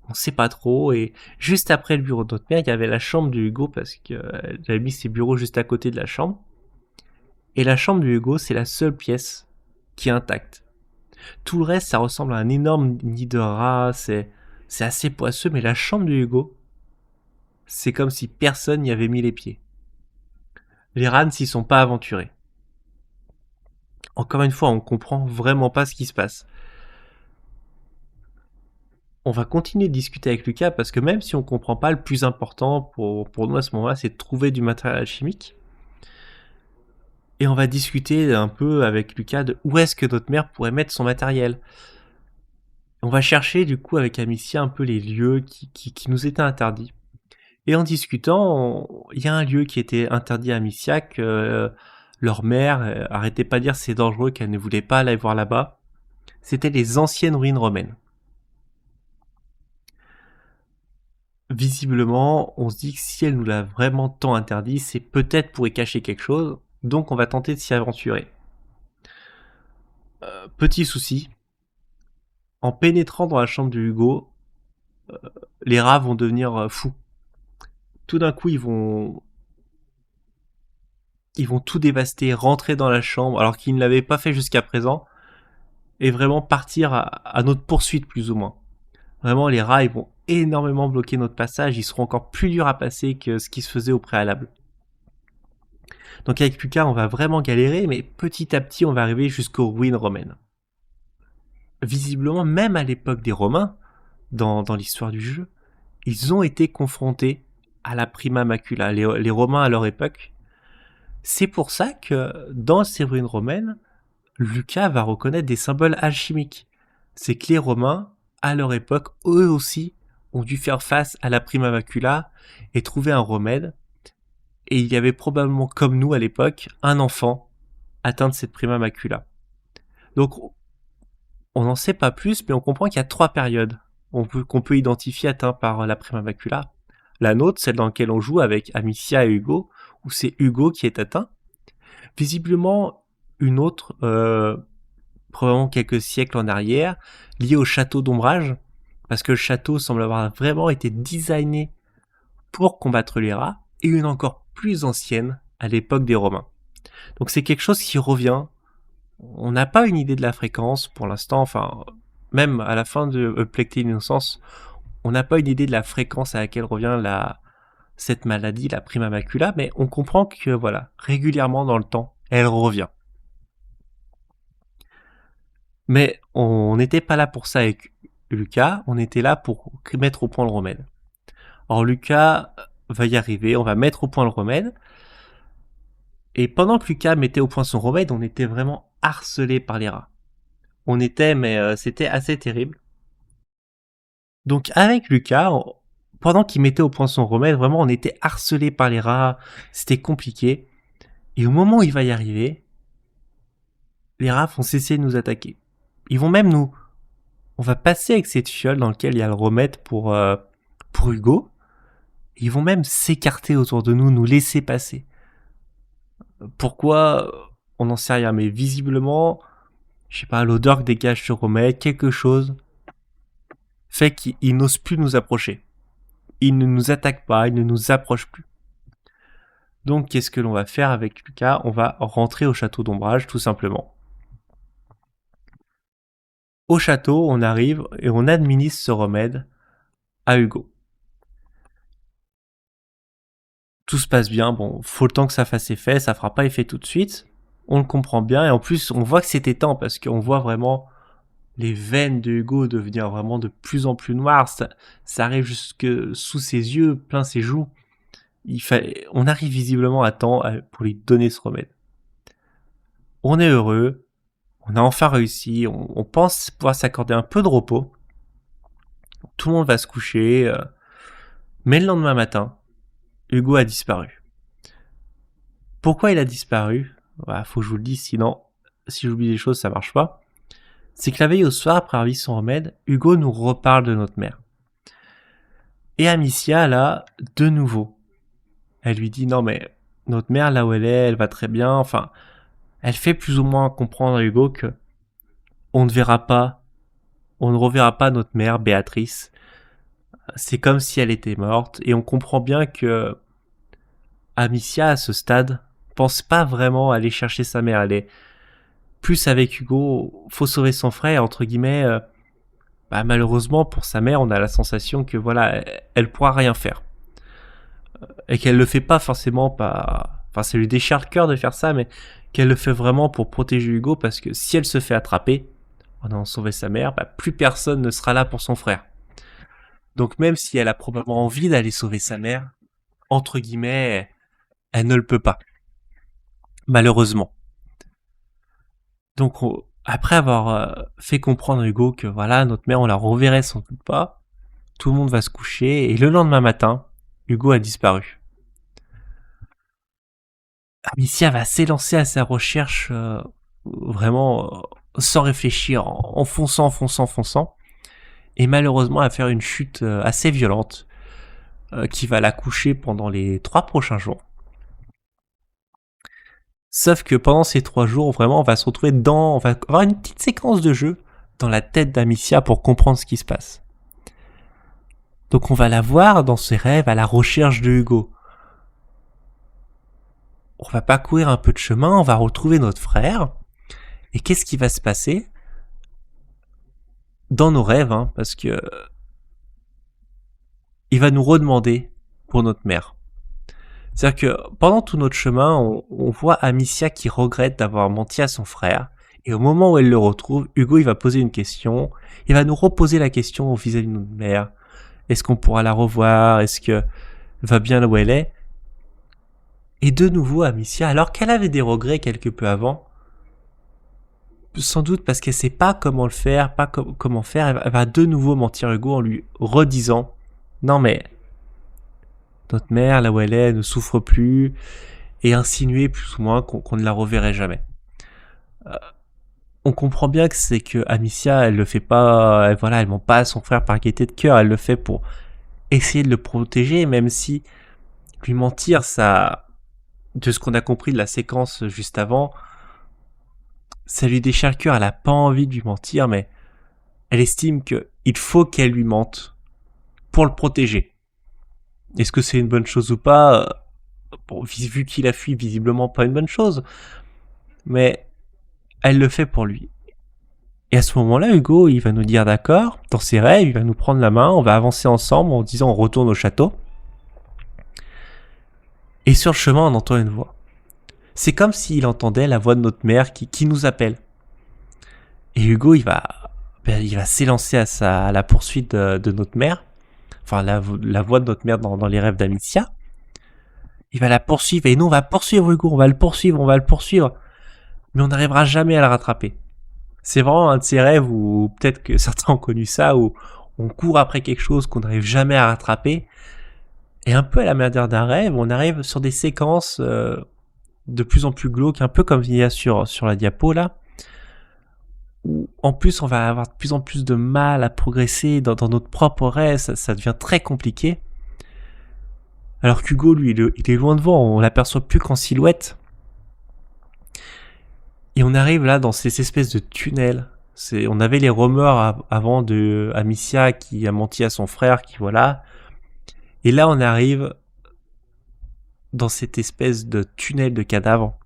On sait pas trop, et juste après le bureau de notre mère, il y avait la chambre de Hugo parce qu'elle avait mis ses bureaux juste à côté de la chambre. Et la chambre de Hugo, c'est la seule pièce qui est intacte. Tout le reste, ça ressemble à un énorme nid de rats, c'est assez poisseux, mais la chambre de Hugo, c'est comme si personne n'y avait mis les pieds. Les rats ne s'y sont pas aventurés. Encore une fois, on comprend vraiment pas ce qui se passe. On va continuer de discuter avec Lucas parce que même si on comprend pas, le plus important pour nous à ce moment-là, c'est de trouver du matériel alchimique. Et on va discuter un peu avec Lucas de où est-ce que notre mère pourrait mettre son matériel. On va chercher du coup avec Amicia un peu les lieux qui nous étaient interdits. Et en discutant, il y a un lieu qui était interdit à Amicia que leur mère arrêtait pas de dire c'est dangereux, qu'elle ne voulait pas aller voir là-bas. C'était les anciennes ruines romaines. Visiblement, on se dit que si elle nous l'a vraiment tant interdit, c'est peut-être pour y cacher quelque chose, donc on va tenter de s'y aventurer. Petit souci, en pénétrant dans la chambre de Hugo, les rats vont devenir fous. Tout d'un coup, ils vont tout dévaster, rentrer dans la chambre, alors qu'ils ne l'avaient pas fait jusqu'à présent, et vraiment partir à notre poursuite plus ou moins. Vraiment, les rats, ils vont énormément bloquer notre passage, ils seront encore plus durs à passer que ce qui se faisait au préalable. Donc avec Lucas, on va vraiment galérer, mais petit à petit, on va arriver jusqu'aux ruines romaines. Visiblement, même à l'époque des Romains, dans l'histoire du jeu, ils ont été confrontés à la prima macula, les Romains à leur époque. C'est pour ça que dans ces ruines romaines, Lucas va reconnaître des symboles alchimiques. C'est que les Romains, à leur époque, eux aussi, ont dû faire face à la prima macula et trouver un remède. Et il y avait probablement, comme nous à l'époque, un enfant atteint de cette prima macula. Donc, On n'en sait pas plus, mais on comprend qu'il y a 3 périodes qu'on peut identifier atteintes par la prima macula. La nôtre, celle dans laquelle on joue avec Amicia et Hugo, où c'est Hugo qui est atteint. Visiblement, une autre, probablement quelques siècles en arrière, liée au château d'ombrage, parce que le château semble avoir vraiment été designé pour combattre les rats, et une encore plus ancienne, à l'époque des Romains. Donc c'est quelque chose qui revient. On n'a pas une idée de la fréquence pour l'instant, enfin, même à la fin de Plecté Innocence, on n'a pas une idée de la fréquence à laquelle revient cette maladie, la prima macula, mais on comprend que, voilà, régulièrement dans le temps, elle revient. Mais on n'était pas là pour ça avec Lucas, on était là pour mettre au point le remède. Alors Lucas va y arriver, on va mettre au point le remède, et pendant que Lucas mettait au point son remède, on était vraiment harcelé par les rats. Mais c'était assez terrible. Donc avec Lucas, pendant qu'il mettait au point son remède, vraiment on était harcelé par les rats, c'était compliqué. Et au moment où il va y arriver, les rats vont cesser de nous attaquer. Ils vont même nous... On va passer avec cette fiole dans laquelle il y a le remède pour Hugo. Ils vont même s'écarter autour de nous, nous laisser passer. Pourquoi? On n'en sait rien, mais visiblement, je sais pas, l'odeur que dégage ce remède, quelque chose, fait qu'ils n'osent plus nous approcher. Ils ne nous attaquent pas, ils ne nous approchent plus. Donc qu'est-ce que l'on va faire avec Lucas? On va rentrer au château d'ombrage, tout simplement. Au château, on arrive et on administre ce remède à Hugo. Tout se passe bien, bon, faut le temps que ça fasse effet, ça fera pas effet tout de suite. On le comprend bien et en plus on voit que c'était temps parce qu'on voit vraiment les veines de Hugo devenir vraiment de plus en plus noires, ça arrive jusque sous ses yeux, plein ses joues. On arrive visiblement à temps pour lui donner ce remède. On est heureux, on a enfin réussi, on pense pouvoir s'accorder un peu de repos. Tout le monde va se coucher, mais le lendemain matin, Hugo a disparu. Pourquoi il a disparu? Bah, faut que je vous le dise, sinon, si j'oublie des choses, ça marche pas. C'est que la veille au soir, après avoir vu son remède, Hugo nous reparle de notre mère. Et Amicia, là, de nouveau, elle lui dit non mais notre mère là où elle va très bien. Enfin, elle fait plus ou moins comprendre à Hugo que on ne reverra pas notre mère Béatrice. C'est comme si elle était morte et on comprend bien que Amicia à ce stade pense pas vraiment aller chercher sa mère. Elle est plus avec Hugo. Faut sauver son frère entre guillemets. Malheureusement pour sa mère, on a la sensation que voilà, elle pourra rien faire et qu'elle le fait pas forcément pas. Enfin, ça lui déchire le cœur de faire ça, mais qu'elle le fait vraiment pour protéger Hugo parce que si elle se fait attraper en ayant sauvé sa mère, plus personne ne sera là pour son frère. Donc même si elle a probablement envie d'aller sauver sa mère, entre guillemets, elle ne le peut pas. Malheureusement. Donc après avoir fait comprendre à Hugo que voilà, notre mère on la reverrait sans doute pas, tout le monde va se coucher et le lendemain matin, Hugo a disparu. Amicia va s'élancer à sa recherche vraiment sans réfléchir, en fonçant, et malheureusement à faire une chute assez violente qui va la coucher pendant les 3 prochains jours. Sauf que pendant ces 3 jours, vraiment, on va avoir une petite séquence de jeu dans la tête d'Amicia pour comprendre ce qui se passe. Donc on va la voir dans ses rêves à la recherche de Hugo. On va parcourir un peu de chemin, on va retrouver notre frère. Et qu'est-ce qui va se passer dans nos rêves, hein, parce que il va nous redemander pour notre mère. C'est-à-dire que pendant tout notre chemin, on voit Amicia qui regrette d'avoir menti à son frère. Et au moment où elle le retrouve, Hugo il va poser une question. Il va nous reposer la question vis-à-vis de notre mère. Est-ce qu'on pourra la revoir? Est-ce que va bien là où elle est? Et de nouveau, Amicia, alors qu'elle avait des regrets quelque peu avant, sans doute parce qu'elle sait pas comment le faire, comment faire, elle va de nouveau mentir à Hugo en lui redisant non mais notre mère, là où elle est, ne souffre plus, et insinuer plus ou moins qu'on ne la reverrait jamais. on comprend bien que c'est que Amicia, elle le fait pas, voilà, elle ment pas à son frère par gaieté de cœur, elle le fait pour essayer de le protéger, même si lui mentir, ça, de ce qu'on a compris de la séquence juste avant, ça lui déchire le cœur, elle a pas envie de lui mentir, mais elle estime que il faut qu'elle lui mente pour le protéger. Est-ce que c'est une bonne chose ou pas? Bon, vu qu'il a fui, visiblement pas une bonne chose, mais elle le fait pour lui. Et à ce moment-là, Hugo, il va nous dire d'accord, dans ses rêves, il va nous prendre la main, on va avancer ensemble en disant on retourne au château. Et sur le chemin, on entend une voix. C'est comme s'il entendait la voix de notre mère qui nous appelle. Et Hugo, il va s'élancer à la poursuite de notre mère, enfin la voix de notre mère dans les rêves d'Amicia. Il va la poursuivre et nous on va poursuivre Hugo, on va le poursuivre, mais on n'arrivera jamais à le rattraper. C'est vraiment un de ces rêves où peut-être que certains ont connu ça, où on court après quelque chose qu'on n'arrive jamais à rattraper. Et un peu à la manière d'un rêve, on arrive sur des séquences de plus en plus glauques, un peu comme il y a sur la diapo là, où en plus on va avoir de plus en plus de mal à progresser dans notre propre rêve, ça devient très compliqué. Alors qu'Hugo, lui, il est loin devant, on l'aperçoit plus qu'en silhouette. Et on arrive là dans ces espèces de tunnels. On avait les rumeurs avant de Amicia qui a menti à son frère, qui voilà. Et là, on arrive dans cette espèce de tunnel de cadavres,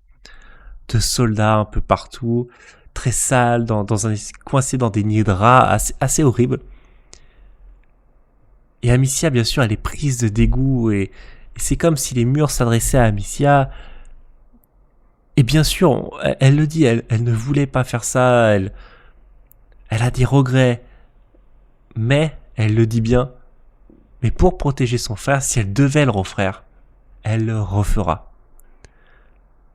de soldats un peu partout, très sales, coincés dans des nids de rats, assez horribles. Et Amicia, bien sûr, elle est prise de dégoût et c'est comme si les murs s'adressaient à Amicia. Et bien sûr, elle le dit, elle ne voulait pas faire ça, elle a des regrets, mais elle le dit bien. Mais pour protéger son frère, si elle devait le refaire, elle le refera.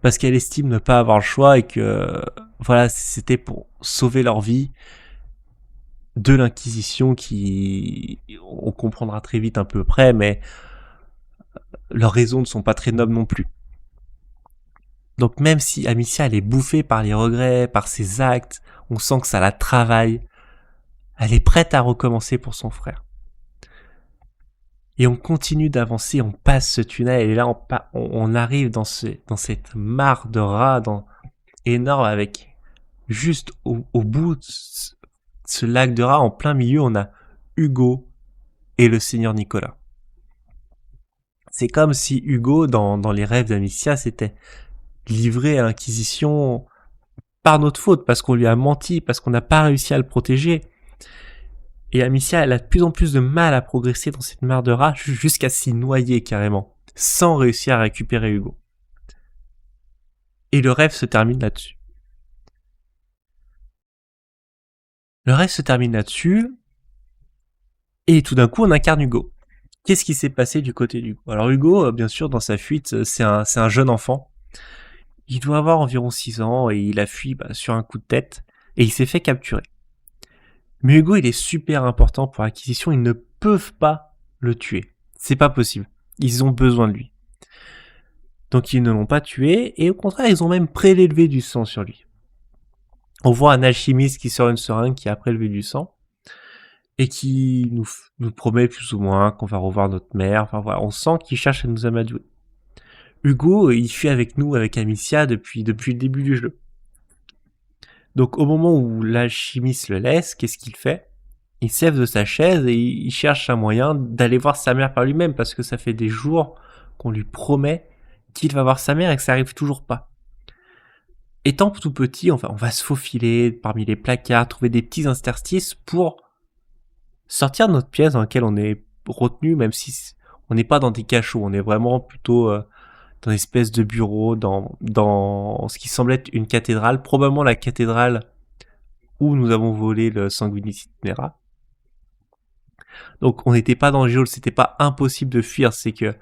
Parce qu'elle estime ne pas avoir le choix et que voilà, c'était pour sauver leur vie de l'Inquisition qui, on comprendra très vite un peu près, mais leurs raisons ne sont pas très nobles non plus. Donc même si Amicia elle est bouffée par les regrets, par ses actes, on sent que ça la travaille, elle est prête à recommencer pour son frère. Et on continue d'avancer, on passe ce tunnel et là on arrive dans cette mare de rats énorme avec juste au bout de ce lac de rats, en plein milieu, on a Hugo et le seigneur Nicolas. C'est comme si Hugo, dans les rêves d'Amicia, s'était livré à l'Inquisition par notre faute, parce qu'on lui a menti, parce qu'on n'a pas réussi à le protéger. Et Amicia, elle a de plus en plus de mal à progresser dans cette mare de rats jusqu'à s'y noyer carrément, sans réussir à récupérer Hugo. Et le rêve se termine là-dessus. Le rêve se termine là-dessus, et tout d'un coup, on incarne Hugo. Qu'est-ce qui s'est passé du côté d'Hugo? Alors Hugo, bien sûr, dans sa fuite, c'est un jeune enfant. Il doit avoir environ 6 ans, et il a fui sur un coup de tête, et il s'est fait capturer. Mais Hugo, il est super important pour l'acquisition, ils ne peuvent pas le tuer. C'est pas possible. Ils ont besoin de lui. Donc ils ne l'ont pas tué, et au contraire, ils ont même prélevé du sang sur lui. On voit un alchimiste qui sort une seringue qui a prélevé du sang, et qui nous promet plus ou moins qu'on va revoir notre mère. Enfin voilà, on sent qu'il cherche à nous amadouer. Hugo, il fuit avec nous, avec Amicia, depuis le début du jeu. Donc au moment où l'alchimiste le laisse, qu'est-ce qu'il fait? Il se lève de sa chaise et il cherche un moyen d'aller voir sa mère par lui-même, parce que ça fait des jours qu'on lui promet qu'il va voir sa mère et que ça arrive toujours pas. Étant tout petit, on va se faufiler parmi les placards, trouver des petits interstices pour sortir de notre pièce dans laquelle on est retenu, même si on n'est pas dans des cachots, on est vraiment plutôt dans une espèce de bureau, dans ce qui semble être une cathédrale, probablement la cathédrale où nous avons volé le Sanguinis Itinera. Donc on n'était pas dans le geôle, c'était pas impossible de fuir, c'est que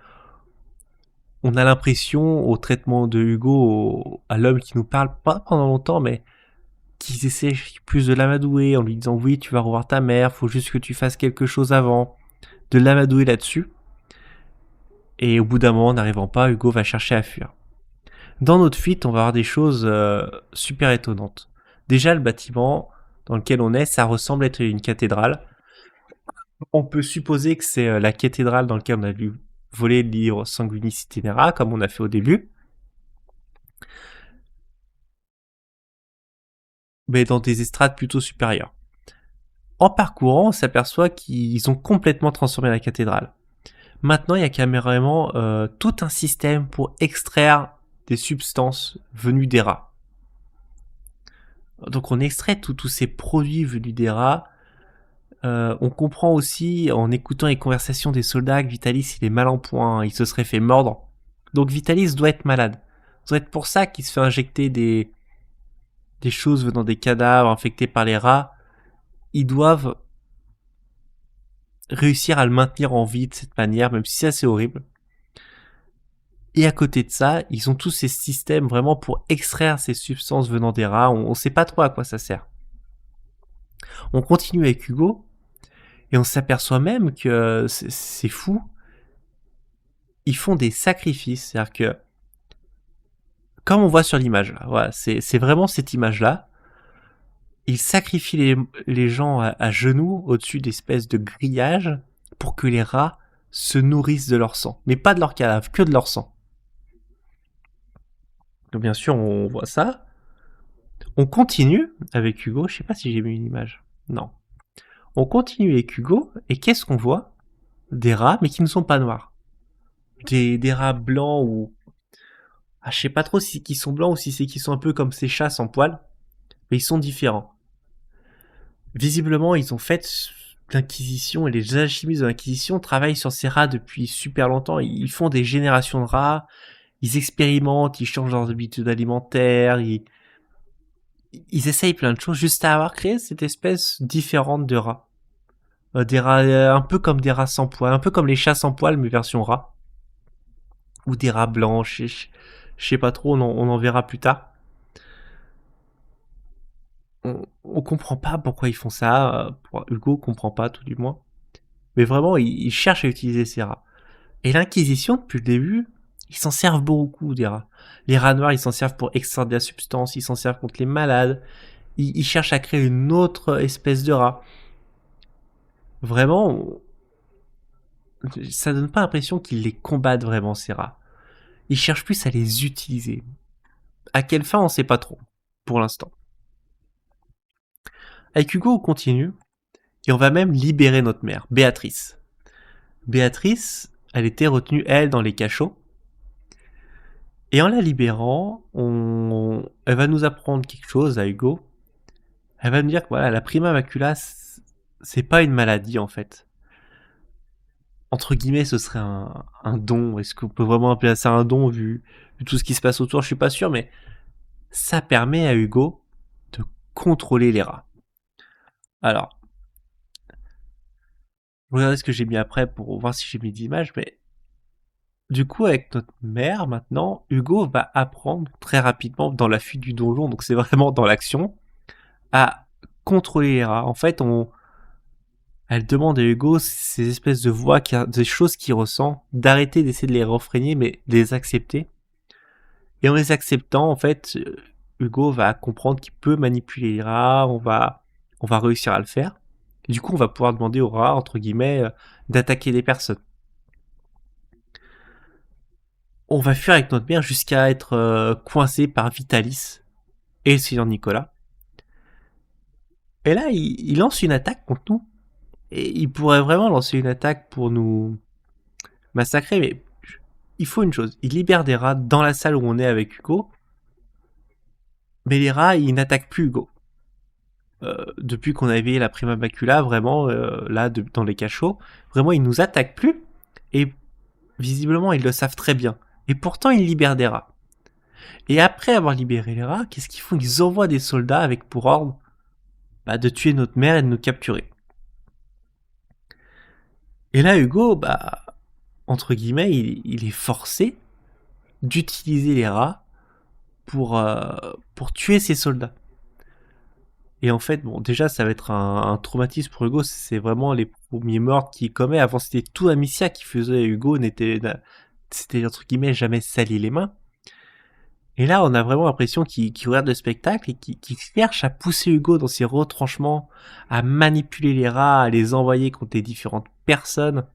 on a l'impression au traitement de Hugo, à l'homme qui nous parle, pas pendant longtemps, mais qui essaie plus de l'amadouer en lui disant oui tu vas revoir ta mère, faut juste que tu fasses quelque chose avant, de l'amadouer là-dessus. Et au bout d'un moment, n'arrivant pas, Hugo va chercher à fuir. Dans notre fuite, on va avoir des choses super étonnantes. Déjà, le bâtiment dans lequel on est, ça ressemble être une cathédrale. On peut supposer que c'est la cathédrale dans laquelle on a dû voler le livre Sanguinis Itinera, comme on a fait au début. Mais dans des estrades plutôt supérieures. En parcourant, on s'aperçoit qu'ils ont complètement transformé la cathédrale. Maintenant, il y a carrément tout un système pour extraire des substances venues des rats. Donc on extrait tous ces produits venus des rats. On comprend aussi, en écoutant les conversations des soldats, que Vitalis il est mal en point, il se serait fait mordre. Donc Vitalis doit être malade. Ça doit être pour ça qu'il se fait injecter des choses venant des cadavres infectés par les rats. Ils doivent réussir à le maintenir en vie de cette manière, même si c'est assez horrible. Et à côté de ça, ils ont tous ces systèmes vraiment pour extraire ces substances venant des rats. On sait pas trop à quoi ça sert. On continue avec Hugo, et on s'aperçoit même que c'est fou. Ils font des sacrifices. C'est-à-dire que, comme on voit sur l'image, là, voilà, c'est vraiment cette image-là. Ils sacrifient les gens à genoux au-dessus d'espèces de grillages pour que les rats se nourrissent de leur sang. Mais pas de leur cadavre, que de leur sang. Donc bien sûr, on voit ça. On continue avec Hugo. Je sais pas si j'ai mis une image. Non. On continue avec Hugo. Et qu'est-ce qu'on voit? Des rats, mais qui ne sont pas noirs. Des rats blancs ou... Ah, je sais pas trop si qui sont blancs ou si c'est qu'ils sont un peu comme ces chats sans poils. Mais ils sont différents. Visiblement, ils ont fait l'Inquisition et les alchimistes de l'Inquisition travaillent sur ces rats depuis super longtemps. Ils font des générations de rats. Ils expérimentent, ils changent leurs habitudes alimentaires, ils essayent plein de choses juste à avoir créé cette espèce différente de rats. Des rats un peu comme des rats sans poils, un peu comme les chats sans poils mais version rat. Ou des rats blancs, je sais pas trop, on en verra plus tard. On comprend pas pourquoi ils font ça, Hugo comprend pas tout du moins. Mais vraiment, ils cherchent à utiliser ces rats. Et l'Inquisition, depuis le début, ils s'en servent beaucoup des rats. Les rats noirs, ils s'en servent pour extraire de la substance, ils s'en servent contre les malades, ils cherchent à créer une autre espèce de rat. Vraiment, ça donne pas l'impression qu'ils les combattent vraiment, ces rats. Ils cherchent plus à les utiliser. À quelle fin, on sait pas trop, pour l'instant. Avec Hugo, on continue, et on va même libérer notre mère, Béatrice. Béatrice, elle était retenue, elle, dans les cachots. Et en la libérant, elle va nous apprendre quelque chose à Hugo. Elle va nous dire que voilà, la prima macula, c'est pas une maladie en fait. Entre guillemets, ce serait un don. Est-ce qu'on peut vraiment appeler ça un don vu tout ce qui se passe autour? Je suis pas sûr, mais ça permet à Hugo de contrôler les rats. Alors, regardez ce que j'ai mis après pour voir si j'ai mis d'images, mais du coup, avec notre mère, maintenant, Hugo va apprendre très rapidement dans la fuite du donjon, donc c'est vraiment dans l'action, à contrôler les rats. En fait, elle demande à Hugo ces espèces de voix, des choses qu'il ressent, d'arrêter d'essayer de les refréner, mais de les accepter. Et en les acceptant, en fait, Hugo va comprendre qu'il peut manipuler les rats, on va réussir à le faire. Et du coup, on va pouvoir demander aux rats, entre guillemets, d'attaquer des personnes. On va fuir avec notre mère jusqu'à être coincé par Vitalis et le Seigneur Nicolas. Et là, il lance une attaque contre nous. Et il pourrait vraiment lancer une attaque pour nous massacrer, mais il faut une chose. Il libère des rats dans la salle où on est avec Hugo, mais les rats, ils n'attaquent plus Hugo. Depuis qu'on a éveillé la prima macula, vraiment, là, dans les cachots, vraiment, ils nous attaquent plus, et visiblement, ils le savent très bien. Et pourtant, ils libèrent des rats. Et après avoir libéré les rats, qu'est-ce qu'ils font? Ils envoient des soldats avec pour ordre de tuer notre mère et de nous capturer. Et là, Hugo, entre guillemets, il est forcé d'utiliser les rats pour tuer ses soldats. Et en fait, bon, déjà, ça va être un traumatisme pour Hugo. C'est vraiment les premiers meurtres qu'il commet. Avant, c'était tout Amicia qui faisait. Hugo c'était entre guillemets jamais sali les mains. Et là, on a vraiment l'impression qu'il regarde le spectacle et qu'il cherche à pousser Hugo dans ses retranchements, à manipuler les rats, à les envoyer contre les différentes personnes.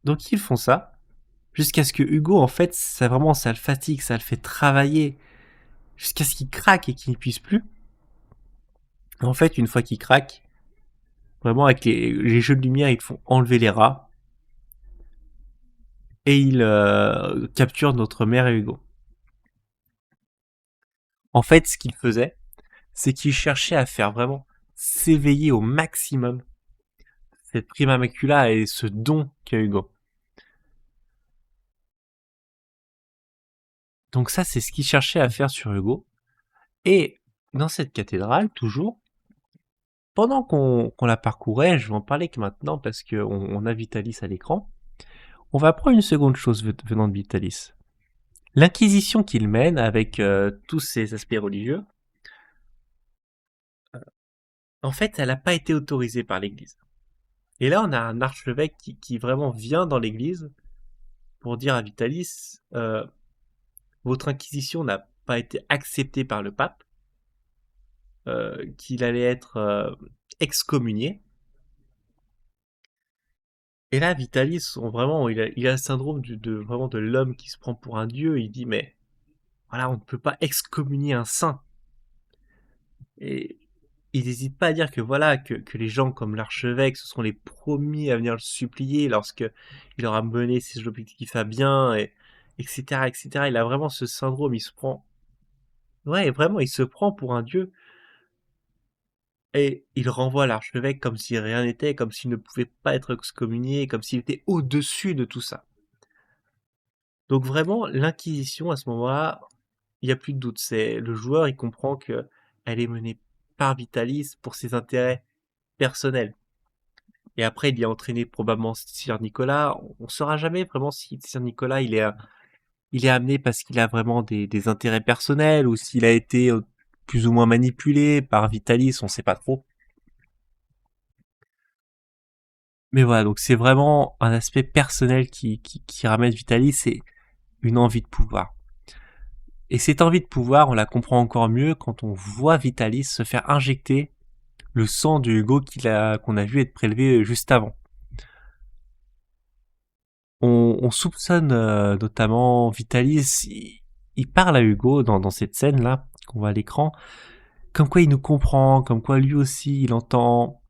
Donc ils font ça, jusqu'à ce que Hugo, en fait, ça le fatigue, ça le fait travailler, jusqu'à ce qu'il craque et qu'il ne puisse plus. En fait, une fois qu'il craque, vraiment avec les jeux de lumière, ils font enlever les rats et ils capturent notre mère et Hugo. En fait, ce qu'il faisait, c'est qu'il cherchait à faire vraiment s'éveiller au maximum cette prima macula et ce don qu'a Hugo. Donc ça, c'est ce qu'il cherchait à faire sur Hugo. Et dans cette cathédrale, toujours, pendant qu'on la parcourait, je vais en parler que maintenant parce qu'on a Vitalis à l'écran, on va prendre une seconde chose venant de Vitalis. L'inquisition qu'il mène avec tous ses aspects religieux, en fait, elle n'a pas été autorisée par l'Église. Et là, on a un archevêque qui vraiment vient dans l'Église pour dire à Vitalis, votre inquisition n'a pas été acceptée par le pape, qu'il allait être excommunié. Et là, Vitalis, vraiment, il a le syndrome vraiment de l'homme qui se prend pour un dieu. Il dit, mais voilà, on ne peut pas excommunier un saint. Et il n'hésite pas à dire que voilà, que les gens comme l'archevêque, ce seront les premiers à venir le supplier lorsque il aura mené ses objectifs à bien, et, etc., etc. Il a vraiment ce syndrome, il se prend, ouais, vraiment, il se prend pour un dieu. Et il renvoie l'archevêque comme si rien n'était, comme s'il ne pouvait pas être excommunié, comme s'il était au-dessus de tout ça. Donc vraiment, l'Inquisition, à ce moment-là, il n'y a plus de doute. C'est le joueur, il comprend que elle est menée par Vitalis pour ses intérêts personnels. Et après, il y a entraîné probablement Sir Nicolas. On ne saura jamais vraiment si Sir Nicolas, il est amené parce qu'il a vraiment des intérêts personnels ou s'il a été plus ou moins manipulé par Vitalis, on ne sait pas trop. Mais voilà, donc c'est vraiment un aspect personnel qui ramène Vitalis, c'est une envie de pouvoir. Et cette envie de pouvoir, on la comprend encore mieux quand on voit Vitalis se faire injecter le sang de Hugo qu'on a vu être prélevé juste avant. On soupçonne notamment Vitalis, il parle à Hugo dans cette scène-là, qu'on voit à l'écran, comme quoi il nous comprend, comme quoi lui aussi il entend.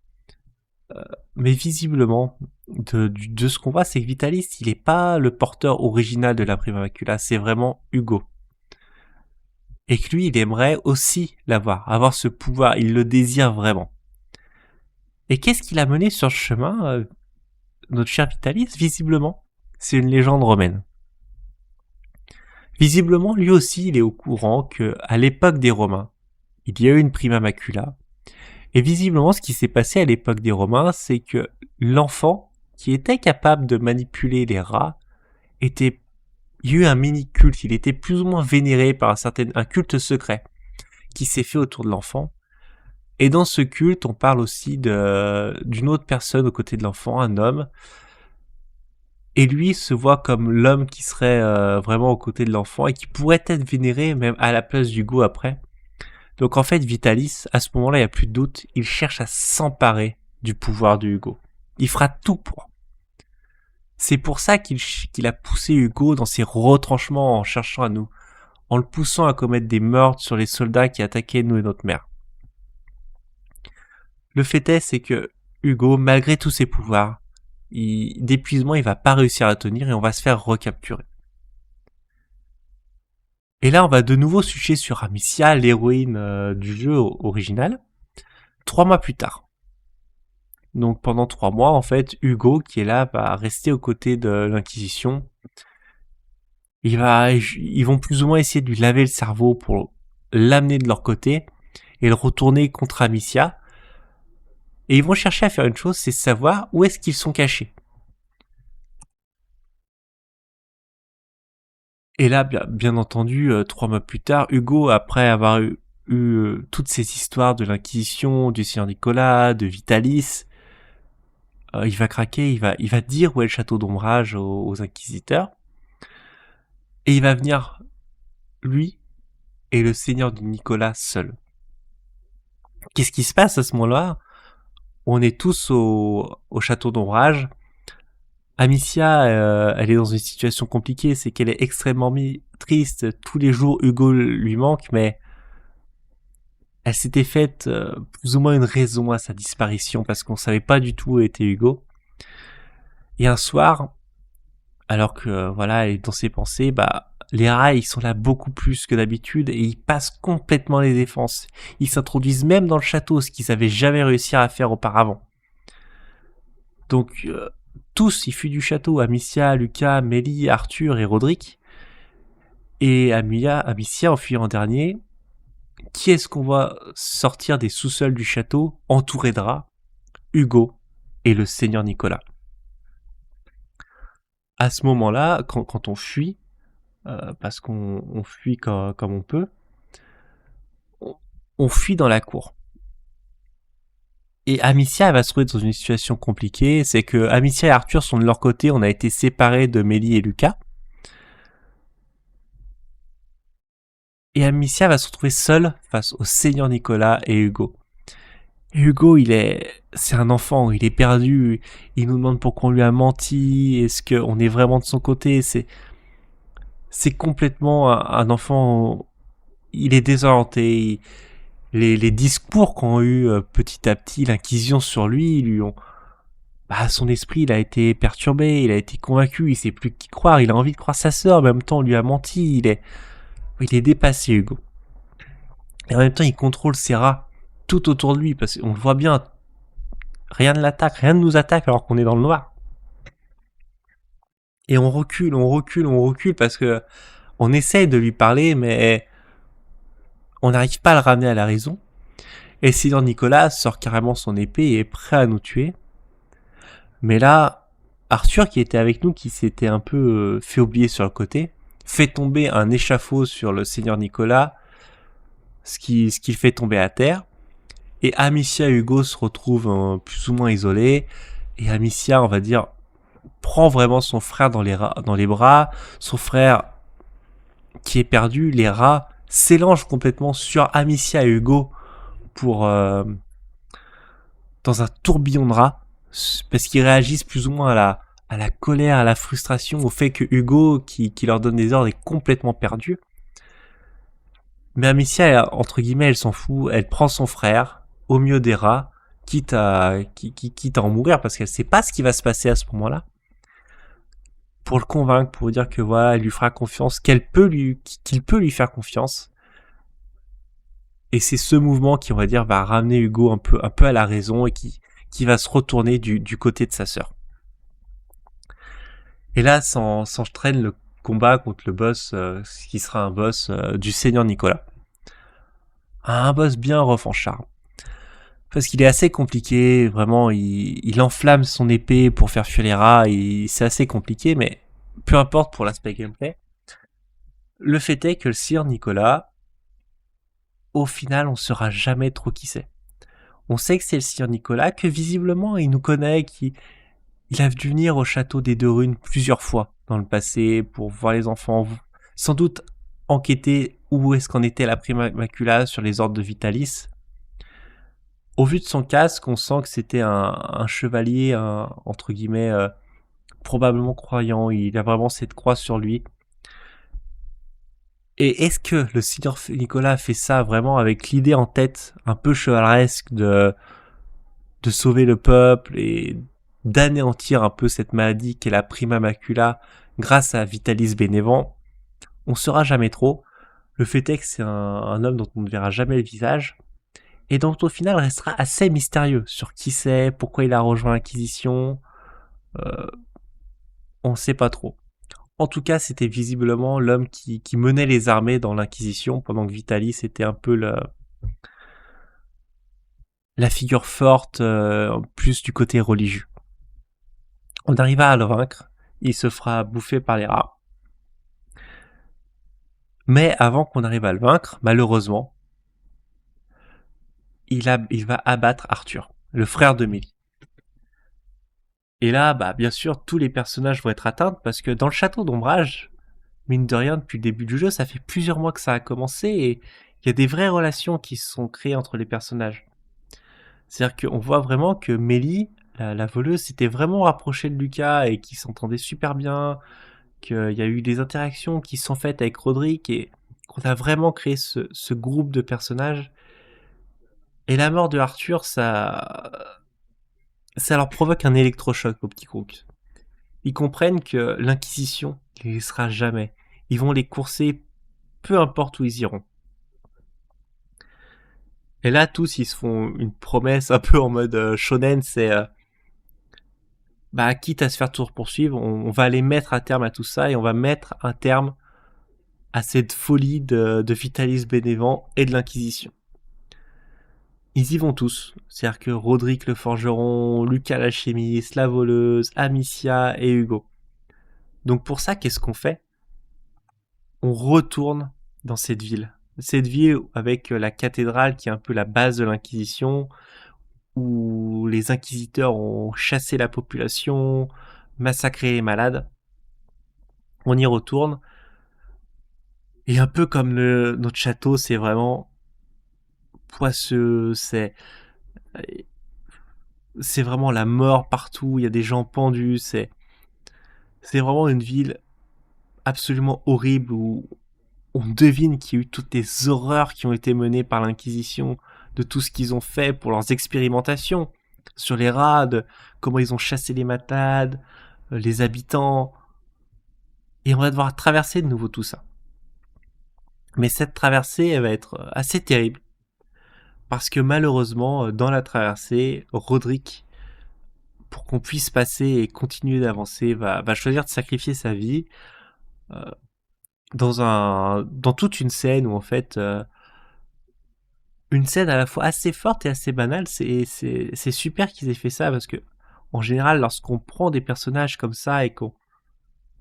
Mais visiblement, de ce qu'on voit, c'est que Vitalis, il n'est pas le porteur original de la Prima Macula, c'est vraiment Hugo. Et que lui, il aimerait aussi l'avoir, avoir ce pouvoir, il le désire vraiment. Et qu'est-ce qu'il a mené sur le chemin, notre cher Vitalis? Visiblement, c'est une légende romaine. Visiblement, lui aussi, il est au courant que à l'époque des Romains, il y a eu une Prima Macula. Et visiblement, ce qui s'est passé à l'époque des Romains, c'est que l'enfant qui était capable de manipuler les rats était, il y a eu un mini culte, il était plus ou moins vénéré par un culte secret qui s'est fait autour de l'enfant. Et dans ce culte, on parle aussi d'une autre personne aux côtés de l'enfant, un homme. Et lui se voit comme l'homme qui serait vraiment aux côtés de l'enfant et qui pourrait être vénéré même à la place d'Hugo après. Donc en fait, Vitalis, à ce moment-là, il n'y a plus de doute, il cherche à s'emparer du pouvoir de Hugo. Il fera tout pour. C'est pour ça qu'il a poussé Hugo dans ses retranchements en cherchant à nous, en le poussant à commettre des meurtres sur les soldats qui attaquaient nous et notre mère. Le fait est, c'est que Hugo, malgré tous ses pouvoirs, d'épuisement, il va pas réussir à tenir et on va se faire recapturer. Et là, on va de nouveau switcher sur Amicia, l'héroïne du jeu original, 3 mois plus tard. Donc pendant 3 mois, en fait, Hugo, qui est là, va rester aux côtés de l'Inquisition. Ils vont plus ou moins essayer de lui laver le cerveau pour l'amener de leur côté et le retourner contre Amicia. Et ils vont chercher à faire une chose, c'est savoir où est-ce qu'ils sont cachés. Et là, bien entendu, 3 mois plus tard, Hugo, après avoir eu toutes ces histoires de l'Inquisition, du Seigneur Nicolas, de Vitalis, il va craquer, il va dire où est le château d'ombrage aux inquisiteurs. Et il va venir, lui et le seigneur du Nicolas seul. Qu'est-ce qui se passe à ce moment-là? On est tous au château d'ombrage. Amicia, elle est dans une situation compliquée, c'est qu'elle est extrêmement triste. Tous les jours, Hugo lui manque, mais elle s'était faite plus ou moins une raison à sa disparition parce qu'on savait pas du tout où était Hugo. Et un soir, alors que voilà, elle est dans ses pensées, bah les rats ils sont là beaucoup plus que d'habitude et ils passent complètement les défenses. Ils s'introduisent même dans le château, ce qu'ils avaient jamais réussi à faire auparavant. Donc tous ils fuient du château, Amicia, Lucas, Mélie, Arthur et Roderick. Et Amicia en fuyant en dernier. Qui est-ce qu'on voit sortir des sous-sols du château entouré de rats? Hugo et le seigneur Nicolas. À ce moment-là, quand on fuit, parce qu'on fuit comme on peut, on fuit dans la cour. Et Amicia va se trouver dans une situation compliquée, c'est que Amicia et Arthur sont de leur côté, on a été séparés de Mélie et Lucas. Et Amicia va se retrouver seule face au seigneur Nicolas et Hugo. Et Hugo, c'est un enfant, il est perdu, il nous demande pourquoi on lui a menti, est-ce qu'on est vraiment de son côté, c'est complètement un enfant, il est désorienté, les discours qu'ont eu petit à petit l'inquisition sur lui, lui ont, bah, son esprit il a été perturbé, il a été convaincu, il sait plus qui croire, il a envie de croire sa sœur, en même temps on lui a menti, il est dépassé Hugo. Et en même temps il contrôle ses rats tout autour de lui, parce qu'on le voit bien, rien ne l'attaque, rien ne nous attaque alors qu'on est dans le noir. Et on recule, on recule, on recule parce que on essaye de lui parler, mais on n'arrive pas à le ramener à la raison. Et sinon Nicolas sort carrément son épée et est prêt à nous tuer. Mais là, Arthur qui était avec nous, qui s'était un peu fait oublier sur le côté, fait tomber un échafaud sur le seigneur Nicolas, ce qui le fait tomber à terre. Et Amicia et Hugo se retrouvent plus ou moins isolés. Et Amicia, on va dire, prend vraiment son frère dans les bras. Son frère qui est perdu, les rats s'élangent complètement sur Amicia et Hugo pour dans un tourbillon de rats parce qu'ils réagissent plus ou moins à la colère, à la frustration, au fait que Hugo qui leur donne des ordres est complètement perdu. Mais Amicia, entre guillemets, elle s'en fout, elle prend son frère au milieu des rats, quitte à en mourir parce qu'elle sait pas ce qui va se passer à ce moment-là. Pour le convaincre, pour dire que voilà, elle lui fera confiance, qu'il peut lui faire confiance. Et c'est ce mouvement qui, on va dire, va ramener Hugo un peu à la raison et qui va se retourner du côté de sa sœur. Et là, s'entraîne le combat contre le boss, qui sera un boss du Seigneur Nicolas. Un boss bien revanchard. Parce qu'il est assez compliqué, vraiment, il enflamme son épée pour faire fuir les rats, et c'est assez compliqué, mais peu importe pour l'aspect gameplay. Le fait est que le Seigneur Nicolas, au final, on saura jamais trop qui c'est. On sait que c'est le Seigneur Nicolas, que visiblement il nous connaît, qu'il a dû venir au château des Deux Runes plusieurs fois dans le passé pour voir les enfants, sans doute enquêter où est-ce qu'en était la Prima Macula sur les ordres de Vitalis. Au vu de son casque, on sent que c'était un chevalier, entre guillemets, probablement croyant, il a vraiment cette croix sur lui. Et est-ce que le Seigneur Nicolas a fait ça vraiment avec l'idée en tête, un peu chevaleresque, de sauver le peuple et d'anéantir un peu cette maladie qu'est la Prima Macula grâce à Vitalis Bénévent? On ne saura jamais trop. Le fait est que c'est un homme dont on ne verra jamais le visage et dont au final restera assez mystérieux sur qui c'est, pourquoi il a rejoint l'Inquisition. On ne sait pas trop. En tout cas, c'était visiblement l'homme qui menait les armées dans l'Inquisition pendant que Vitalis était un peu la figure forte, plus du côté religieux. On arriva à le vaincre, il se fera bouffer par les rats. Mais avant qu'on arrive à le vaincre, malheureusement, il va abattre Arthur, le frère de Mélie. Et là, bah, bien sûr, tous les personnages vont être atteints parce que dans le château d'ombrage, mine de rien, depuis le début du jeu, ça fait plusieurs mois que ça a commencé et il y a des vraies relations qui se sont créées entre les personnages. C'est-à-dire qu'on voit vraiment que Mélie, la voleuse, s'était vraiment rapprochée de Lucas et qui s'entendait super bien, qu'il y a eu des interactions qui se sont faites avec Roderick et qu'on a vraiment créé ce groupe de personnages. Et la mort de Arthur, ça leur provoque un électrochoc aux petits Crooks. Ils comprennent que l'Inquisition ne les laissera jamais. Ils vont les courser peu importe où ils iront. Et là, tous, ils se font une promesse un peu en mode shonen, c'est bah, quitte à se faire toujours poursuivre, on va aller mettre un terme à tout ça et on va mettre un terme à cette folie de Vitalis Bénévent et de l'Inquisition. Ils y vont tous. C'est-à-dire que Roderick le forgeron, Lucas l'alchimiste, la voleuse, Amicia et Hugo. Donc pour ça, qu'est-ce qu'on fait? On retourne dans cette ville. Cette ville avec la cathédrale qui est un peu la base de l'Inquisition, où les inquisiteurs ont chassé la population, massacré les malades. On y retourne. Et un peu comme notre château, c'est vraiment poisseux, c'est vraiment la mort partout, il y a des gens pendus, c'est vraiment une ville absolument horrible où on devine qu'il y a eu toutes les horreurs qui ont été menées par l'Inquisition, de tout ce qu'ils ont fait pour leurs expérimentations sur les rats, de comment ils ont chassé les malades, les habitants. Et on va devoir traverser de nouveau tout ça. Mais cette traversée, elle va être assez terrible. Parce que malheureusement, dans la traversée, Roderick, pour qu'on puisse passer et continuer d'avancer, va choisir de sacrifier sa vie euh, dans toute une scène où en fait une scène à la fois assez forte et assez banale. C'est super qu'ils aient fait ça parce que en général, lorsqu'on prend des personnages comme ça et qu'on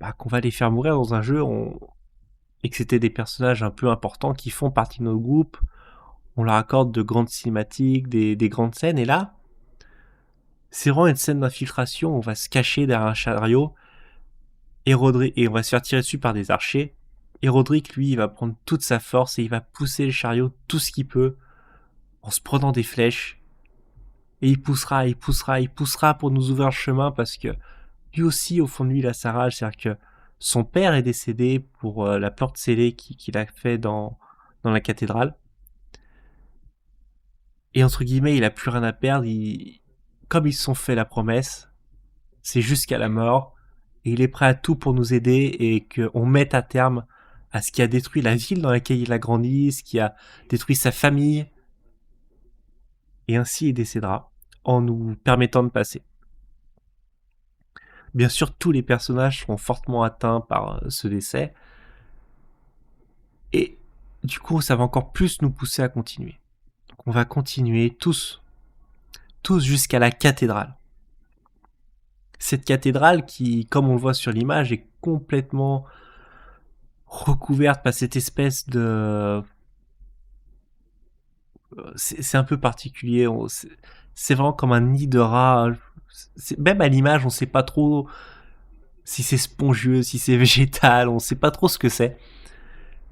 va les faire mourir dans un jeu, et que c'était des personnages un peu importants qui font partie de nos groupes, on leur accorde de grandes cinématiques, des grandes scènes. Et là, c'est vraiment une scène d'infiltration. On va se cacher derrière un chariot et on va se faire tirer dessus par des archers. Et Roderick, lui, il va prendre toute sa force et il va pousser le chariot tout ce qu'il peut en se prenant des flèches. Et il poussera, il poussera, il poussera pour nous ouvrir le chemin parce que lui aussi, au fond de lui, il a sa rage. C'est-à-dire que son père est décédé pour la porte scellée qu'il a fait dans la cathédrale. Et entre guillemets, il a plus rien à perdre. Comme ils se sont fait la promesse, c'est jusqu'à la mort. Et il est prêt à tout pour nous aider et qu'on mette à terme à ce qui a détruit la ville dans laquelle il a grandi, ce qui a détruit sa famille. Et ainsi il décédera en nous permettant de passer. Bien sûr, tous les personnages seront fortement atteints par ce décès. Et du coup, ça va encore plus nous pousser à continuer. Donc on va continuer tous jusqu'à la cathédrale. Cette cathédrale qui, comme on le voit sur l'image, est complètement recouverte par cette espèce de... C'est un peu particulier. C'est vraiment comme un nid de rats. Même à l'image, on sait pas trop si c'est spongieux, si c'est végétal, on sait pas trop ce que c'est.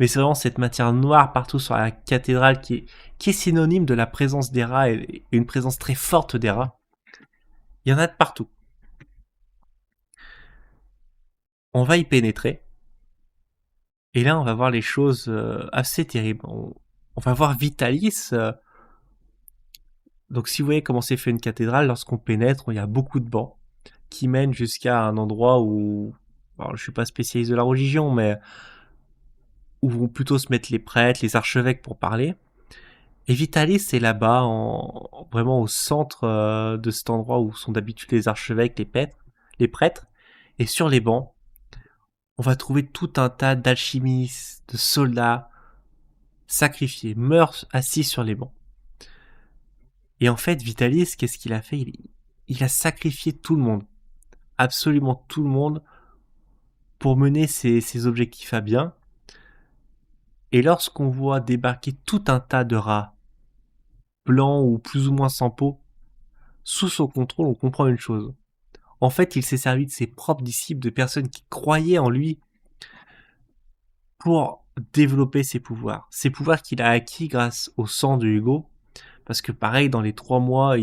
Mais c'est vraiment cette matière noire partout sur la cathédrale qui est synonyme de la présence des rats et une présence très forte des rats. Il y en a de partout. On va y pénétrer. Et là, on va voir les choses assez terribles. On va voir Vitalis. Donc, si vous voyez comment c'est fait une cathédrale, lorsqu'on pénètre, il y a beaucoup de bancs qui mènent jusqu'à un endroit où... Alors, je suis pas spécialiste de la religion, mais où vont plutôt se mettre les prêtres, les archevêques pour parler. Et Vitalis, c'est là-bas, vraiment au centre de cet endroit où sont d'habitude les archevêques, les prêtres. Et sur les bancs, on va trouver tout un tas d'alchimistes, de soldats sacrifiés, morts assis sur les bancs. Et en fait, Vitalis, qu'est-ce qu'il a fait? Il a sacrifié tout le monde, absolument tout le monde, pour mener ses objectifs à bien. Et lorsqu'on voit débarquer tout un tas de rats, blancs ou plus ou moins sans peau, sous son contrôle, on comprend une chose. En fait, il s'est servi de ses propres disciples, de personnes qui croyaient en lui, pour développer ses pouvoirs qu'il a acquis grâce au sang de Hugo, parce que pareil, dans les 3 mois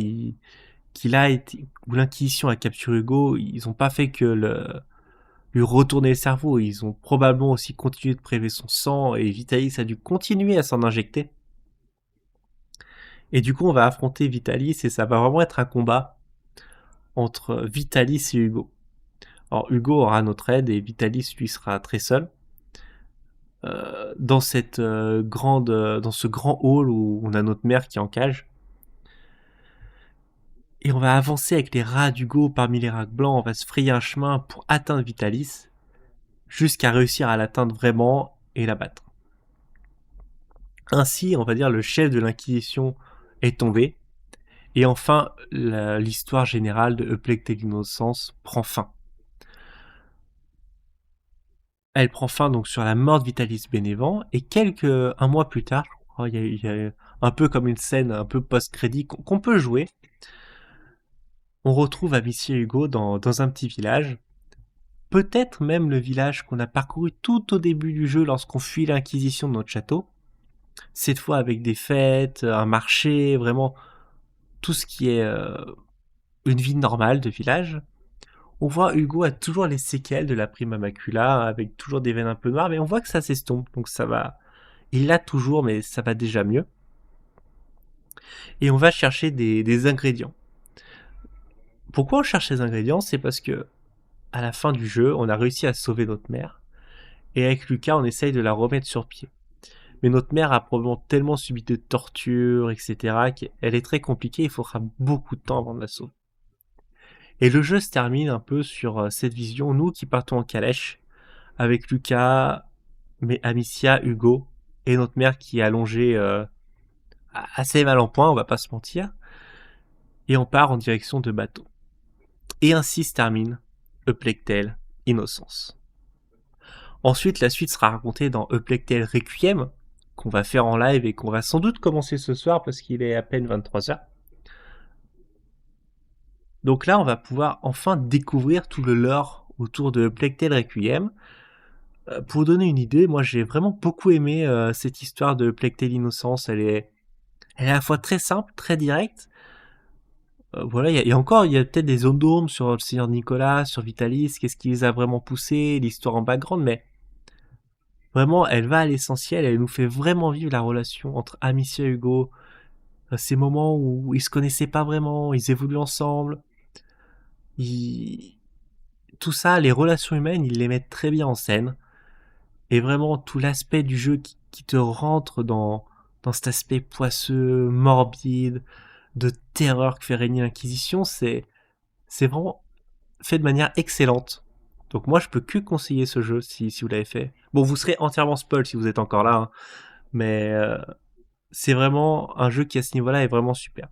qu'il a été, où l'Inquisition a capturé Hugo, ils ont pas fait que lui retourner le cerveau, ils ont probablement aussi continué de prélever son sang, et Vitalis a dû continuer à s'en injecter. Et du coup, on va affronter Vitalis, et ça va vraiment être un combat entre Vitalis et Hugo. Alors Hugo aura notre aide, et Vitalis, lui, sera très seul. Dans dans ce grand hall où on a notre mère qui est en cage. Et on va avancer avec les rats d'Hugo parmi les rats blancs, on va se frayer un chemin pour atteindre Vitalis, jusqu'à réussir à l'atteindre vraiment et l'abattre. Ainsi, on va dire, le chef de l'Inquisition est tombé, et enfin, l'histoire générale de Euplecte et l'Innocence prend fin. Elle prend fin donc sur la mort de Vitalis Bénévent, et un mois plus tard, je crois, il y a un peu comme une scène un peu post-crédit qu'on peut jouer. On retrouve Amicia et Hugo dans un petit village, peut-être même le village qu'on a parcouru tout au début du jeu lorsqu'on fuit l'Inquisition de notre château, cette fois avec des fêtes, un marché, vraiment tout ce qui est une vie normale de village. On voit Hugo a toujours les séquelles de la prima macula, avec toujours des veines un peu noires, mais on voit que ça s'estompe, donc ça va. Il l'a toujours, mais ça va déjà mieux. Et on va chercher des ingrédients. Pourquoi on cherche ces ingrédients? C'est parce que à la fin du jeu, on a réussi à sauver notre mère, et avec Lucas, on essaye de la remettre sur pied. Mais notre mère a probablement tellement subi de tortures, etc., qu'elle est très compliquée, il faudra beaucoup de temps avant de la sauver. Et le jeu se termine un peu sur cette vision, nous qui partons en calèche, avec Lucas, mais Amicia, Hugo, et notre mère qui est allongée assez mal en point, on va pas se mentir, et on part en direction de bateau. Et ainsi se termine Euplectel Innocence. Ensuite, la suite sera racontée dans Euplectel Requiem, qu'on va faire en live et qu'on va sans doute commencer ce soir parce qu'il est à peine 23h. Donc là, on va pouvoir enfin découvrir tout le lore autour de Euplectel Requiem. Pour donner une idée, moi j'ai vraiment beaucoup aimé cette histoire de Euplectel Innocence. Elle est à la fois très simple, très directe. Voilà, il y a encore, il y a peut-être des zones d'ombre sur le Seigneur Nicolas, sur Vitalis, qu'est-ce qui les a vraiment poussés, l'histoire en background, mais vraiment, elle va à l'essentiel, elle nous fait vraiment vivre la relation entre Amicia et Hugo, ces moments où ils se connaissaient pas vraiment, ils évoluent ensemble, ils... tout ça, les relations humaines, ils les mettent très bien en scène, et vraiment tout l'aspect du jeu qui te rentre dans cet aspect poisseux, morbide, de terreur que fait régner l'Inquisition, c'est vraiment fait de manière excellente. Donc moi, je peux que conseiller ce jeu si vous l'avez fait. Bon, vous serez entièrement spoil si vous êtes encore là, hein, mais c'est vraiment un jeu qui à ce niveau-là est vraiment super.